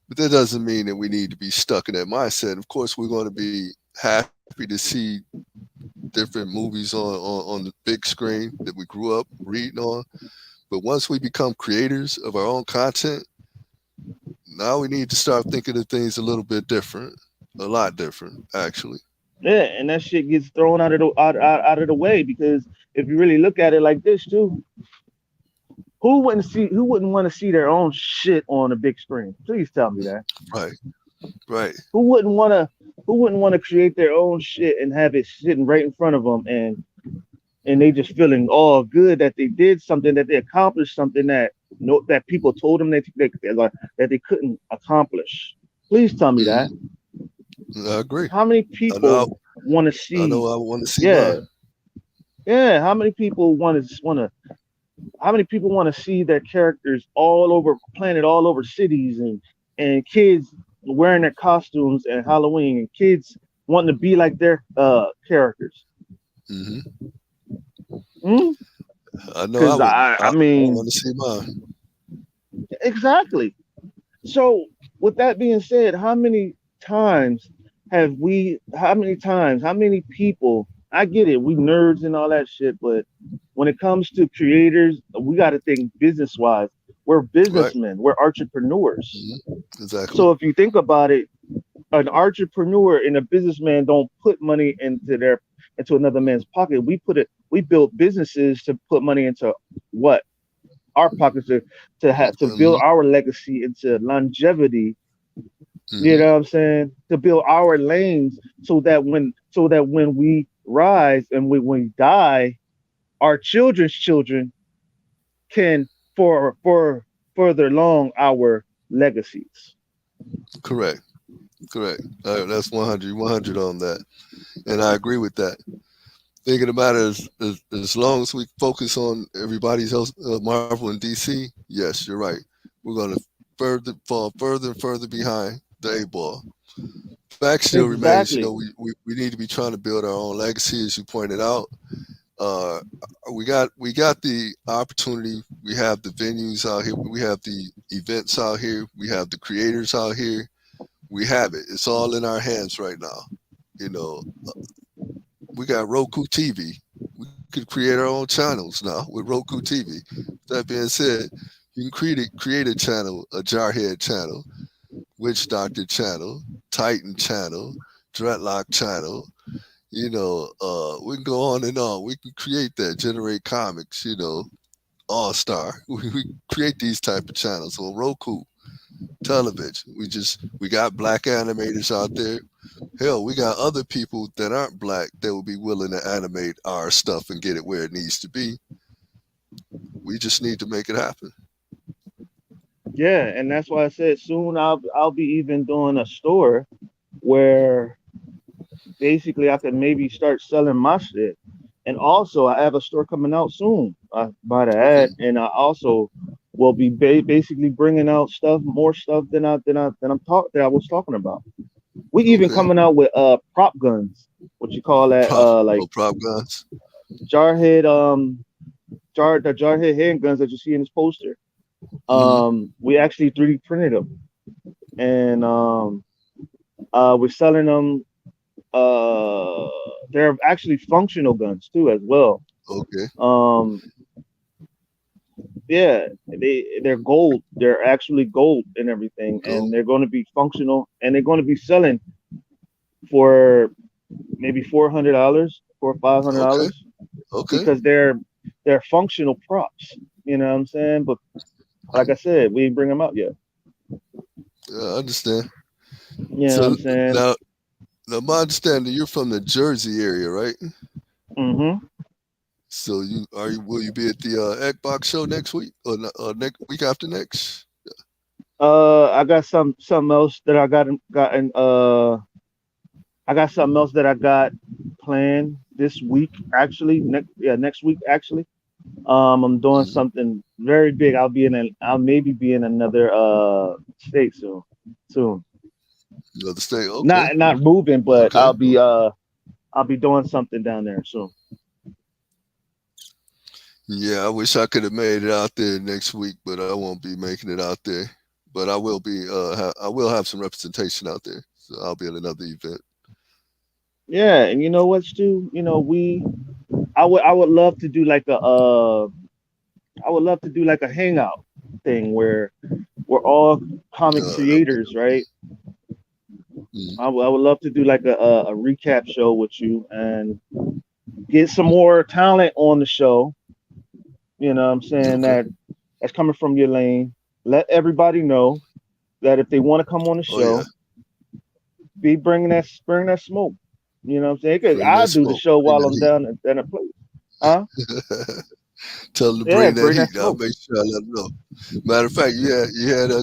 Speaker 2: But that doesn't mean that we need to be stuck in that mindset. Of course, we're going to be happy to see different movies on the big screen that we grew up reading on. But once we become creators of our own content, now we need to start thinking of things a little bit different, a lot different, actually.
Speaker 1: Yeah, and that shit gets thrown out of the way. Because if you really look at it like this too, who wouldn't want to see their own shit on a big screen? Please tell me that.
Speaker 2: Right, right.
Speaker 1: Who wouldn't want to who wouldn't want to create their own shit and have it sitting right in front of them, and they just feeling all good that they did something, that they accomplished something that no that people told them that they couldn't accomplish. Please tell me
Speaker 2: Hmm.
Speaker 1: that.
Speaker 2: I agree.
Speaker 1: How many
Speaker 2: I know.
Speaker 1: people want to
Speaker 2: I know.
Speaker 1: see?
Speaker 2: I want to see
Speaker 1: Yeah,
Speaker 2: mine.
Speaker 1: yeah. How many people want to see their characters all over planet, all over cities, and kids wearing their costumes and Halloween, and kids wanting to be like their characters?
Speaker 2: Hmm.
Speaker 1: Hmm?
Speaker 2: I know. I
Speaker 1: Because
Speaker 2: would.
Speaker 1: I
Speaker 2: I want
Speaker 1: mean,
Speaker 2: to see mine.
Speaker 1: exactly. So with that being said, how many times, how many people, I get it, we nerds and all that shit, but when it comes to creators, we got to think business wise. We're
Speaker 2: Right.
Speaker 1: businessmen, we're entrepreneurs.
Speaker 2: Hmm. Exactly.
Speaker 1: So if you think about it, an entrepreneur and a businessman don't put money into another man's pocket. We build businesses to put money into what? Our pockets, to build
Speaker 2: Hmm.
Speaker 1: our legacy into longevity. You
Speaker 2: Hmm.
Speaker 1: know what I'm saying? To build our lanes so that when we rise and when we die, our children's children can for further along our legacies.
Speaker 2: Correct. Correct. That's 100 on that, and I agree with that. Thinking about it, as long as we focus on everybody's else, Marvel and DC, yes, you're right. We're going to fall further and further behind the eight ball. Fact still remains,
Speaker 1: Exactly.
Speaker 2: we need to be trying to build our own legacy, as you pointed out. Uh, we got the opportunity. We have the venues out here. We have the events out here. We have the creators out here. We have it. It's all in our hands right now. You know, we got Roku TV. We could create our own channels now with Roku TV. That being said, you can create a channel, a Jarhead channel, Witch Doctor channel, Titan channel, Dreadlock channel. We can go on and on. We can create that, generate comics. All Star. We create these type of channels on Roku television. We got black animators out there. Hell, we got other people that aren't black that will be willing to animate our stuff and get it where it needs to be. We just need to make it happen.
Speaker 1: Yeah, and that's why I said soon I'll be even doing a store where basically I can maybe start selling my shit. And also I have a store coming out soon. I might
Speaker 2: Okay.
Speaker 1: add, and I also will be basically bringing out stuff, more stuff than I was talking about. We even
Speaker 2: Okay.
Speaker 1: coming out with prop guns. What you call that?
Speaker 2: Prop
Speaker 1: Like
Speaker 2: prop guns.
Speaker 1: jarhead the jarhead handguns that you see in this poster.
Speaker 2: Hmm.
Speaker 1: We actually 3D printed them, and we're selling them. Uh, they're actually functional guns too, as well.
Speaker 2: Okay.
Speaker 1: Um, yeah, they're gold. They're actually gold and everything,
Speaker 2: Go.
Speaker 1: and they're going to be functional, and they're going to be selling for maybe $400 or five hundred
Speaker 2: Okay.
Speaker 1: dollars
Speaker 2: Okay.
Speaker 1: because they're functional props. You know what I'm saying? But like I said, we didn't bring them out yet.
Speaker 2: Yeah, I understand.
Speaker 1: You know what I'm
Speaker 2: So
Speaker 1: saying?
Speaker 2: now, my understanding, you're from the Jersey area, right?
Speaker 1: Hmm.
Speaker 2: So will you be at the Xbox show next week or next week after next?
Speaker 1: I got something else that I got something else that I got planned this week. Actually, next week actually. I'm doing
Speaker 2: Mm-hmm.
Speaker 1: something very big. I'll maybe be in another state soon. Soon.
Speaker 2: Another state. Okay.
Speaker 1: Not moving, but
Speaker 2: Okay.
Speaker 1: I'll be doing something down there soon.
Speaker 2: Yeah, I wish I could have made it out there next week, but I won't be making it out there. But I will be. I will have some representation out there. So I'll be at another event.
Speaker 1: Yeah, and you know what, Stu? I would love to do like I would love to do like a hangout thing where we're all comic
Speaker 2: That'll be
Speaker 1: creators, right?
Speaker 2: mm,
Speaker 1: I would love to do like a recap show with you and get some more talent on the show. You know what I'm saying?
Speaker 2: okay.
Speaker 1: That's coming from your lane. Let everybody know that if they want to come on the
Speaker 2: Oh yeah,
Speaker 1: show, be bring that smoke. You know what I'm saying? 'Cause
Speaker 2: bring
Speaker 1: I
Speaker 2: that
Speaker 1: do the
Speaker 2: smoke.
Speaker 1: show
Speaker 2: Bring
Speaker 1: while
Speaker 2: that
Speaker 1: I'm
Speaker 2: heat.
Speaker 1: down at a place. Huh?
Speaker 2: Tell them to
Speaker 1: Yeah,
Speaker 2: bring that
Speaker 1: bring that
Speaker 2: heat. I'll
Speaker 1: smoke.
Speaker 2: make sure I let them know. Matter of fact, you had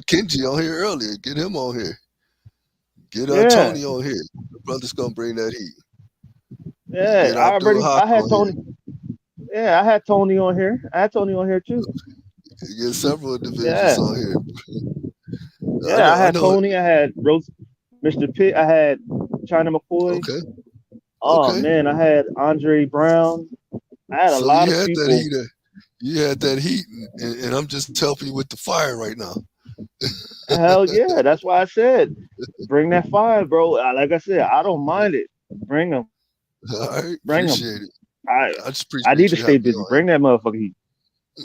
Speaker 2: Kenji on here earlier. Get him on here. Get
Speaker 1: Yeah.
Speaker 2: Tony on here. The brother's gonna bring that heat.
Speaker 1: Yeah.
Speaker 2: Get Abdul Haq
Speaker 1: I had
Speaker 2: on here.
Speaker 1: Tony. Yeah, I had Tony on here. I had Tony on here too.
Speaker 2: Get several individuals
Speaker 1: Yeah.
Speaker 2: on here. I
Speaker 1: Yeah,
Speaker 2: know.
Speaker 1: I
Speaker 2: I
Speaker 1: had
Speaker 2: know it.
Speaker 1: Tony, I had Rose Mr. Pitt, I had China McCoy.
Speaker 2: Okay.
Speaker 1: Oh
Speaker 2: Okay.
Speaker 1: man, I had Andre Brown. I had a
Speaker 2: So
Speaker 1: lot
Speaker 2: you
Speaker 1: of
Speaker 2: had that
Speaker 1: people.
Speaker 2: heat. You had that heat, and I'm just helping you with the fire right now.
Speaker 1: Hell yeah, that's why I said bring that fire, bro. Like I said, I don't mind it. Bring them,
Speaker 2: All right.
Speaker 1: bring them.
Speaker 2: Appreciate it.
Speaker 1: I
Speaker 2: I just
Speaker 1: I need
Speaker 2: appreciate
Speaker 1: to
Speaker 2: you
Speaker 1: stay
Speaker 2: having me
Speaker 1: busy.
Speaker 2: on
Speaker 1: Bring that motherfucker heat.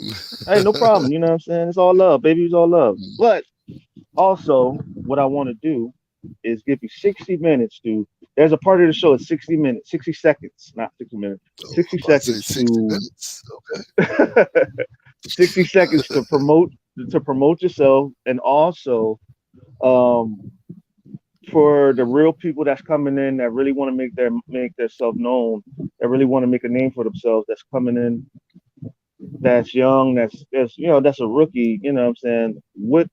Speaker 2: here.
Speaker 1: Hey, no problem. You know what I'm saying? It's all love, baby. It's all love. But also, what I want to do is give you 60 minutes to. There's a part of the show. It's 60 minutes, 60 seconds, not 60 minutes.
Speaker 2: Oh,
Speaker 1: 60
Speaker 2: I'm about to say
Speaker 1: seconds
Speaker 2: 60
Speaker 1: to
Speaker 2: minutes. Okay.
Speaker 1: 60 seconds to promote yourself, and also um, for the real people that's coming in that really want to make themselves known, that really want to make a name for themselves, that's coming in, that's young, that's that's a rookie. You know what I'm saying? What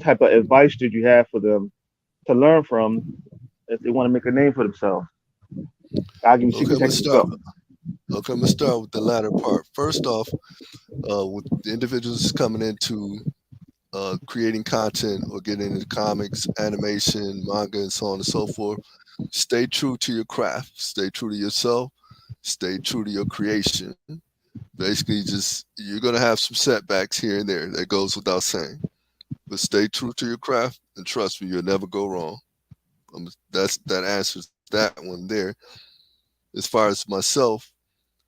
Speaker 1: type of advice did you have for them to learn from if they want to make a name for themselves. I'll give you
Speaker 2: Okay,
Speaker 1: 60
Speaker 2: I'm gonna
Speaker 1: seconds to
Speaker 2: start.
Speaker 1: go.
Speaker 2: Okay, I'm gonna start with the latter part. First off, with the individuals coming into creating content or getting into comics, animation, manga, and so on and so forth, stay true to your craft, stay true to yourself, stay true to your creation. Basically, just you're gonna have some setbacks here and there. That goes without saying. But stay true to your craft, and trust me, you'll never go wrong. That answers that one there. As far as myself,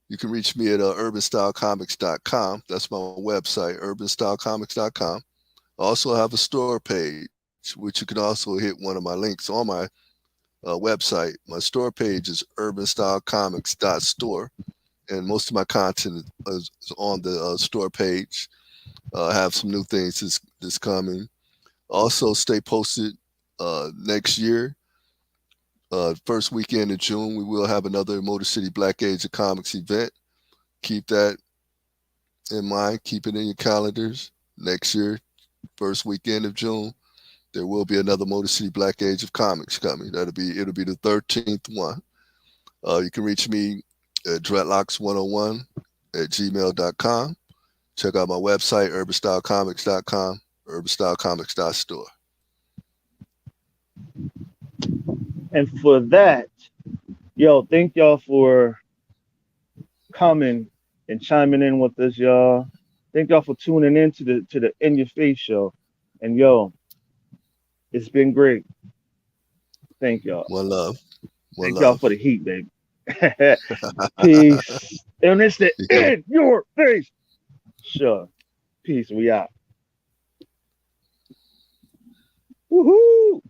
Speaker 2: you can reach me at urbanstylecomics.com. That's my website, urbanstylecomics.com. I also have a store page, which you can also hit one of my links on my website. My store page is urbanstylecomics.store, and most of my content is on the store page. I have some new things that's coming. Also, stay posted next year. First weekend in June, we will have another Motor City Black Age of Comics event. Keep that in mind. Keep it in your calendars. Next year, first weekend of June, there will be another Motor City Black Age of Comics coming. It'll be the 13th one. You can reach me at dreadlocks101 at gmail.com. Check out my website, urbanstylecomics.com, urbanstylecomics.store.
Speaker 1: And for that, yo, thank y'all for coming and chiming in with us, y'all. Thank y'all for tuning in to the In Your Face show. And yo, it's been great. Thank y'all.
Speaker 2: One love. One
Speaker 1: Thank y'all for
Speaker 2: love.
Speaker 1: the heat, baby. Peace. And it's the
Speaker 2: Yeah.
Speaker 1: In Your Face. Sure. Peace. We out. Woohoo!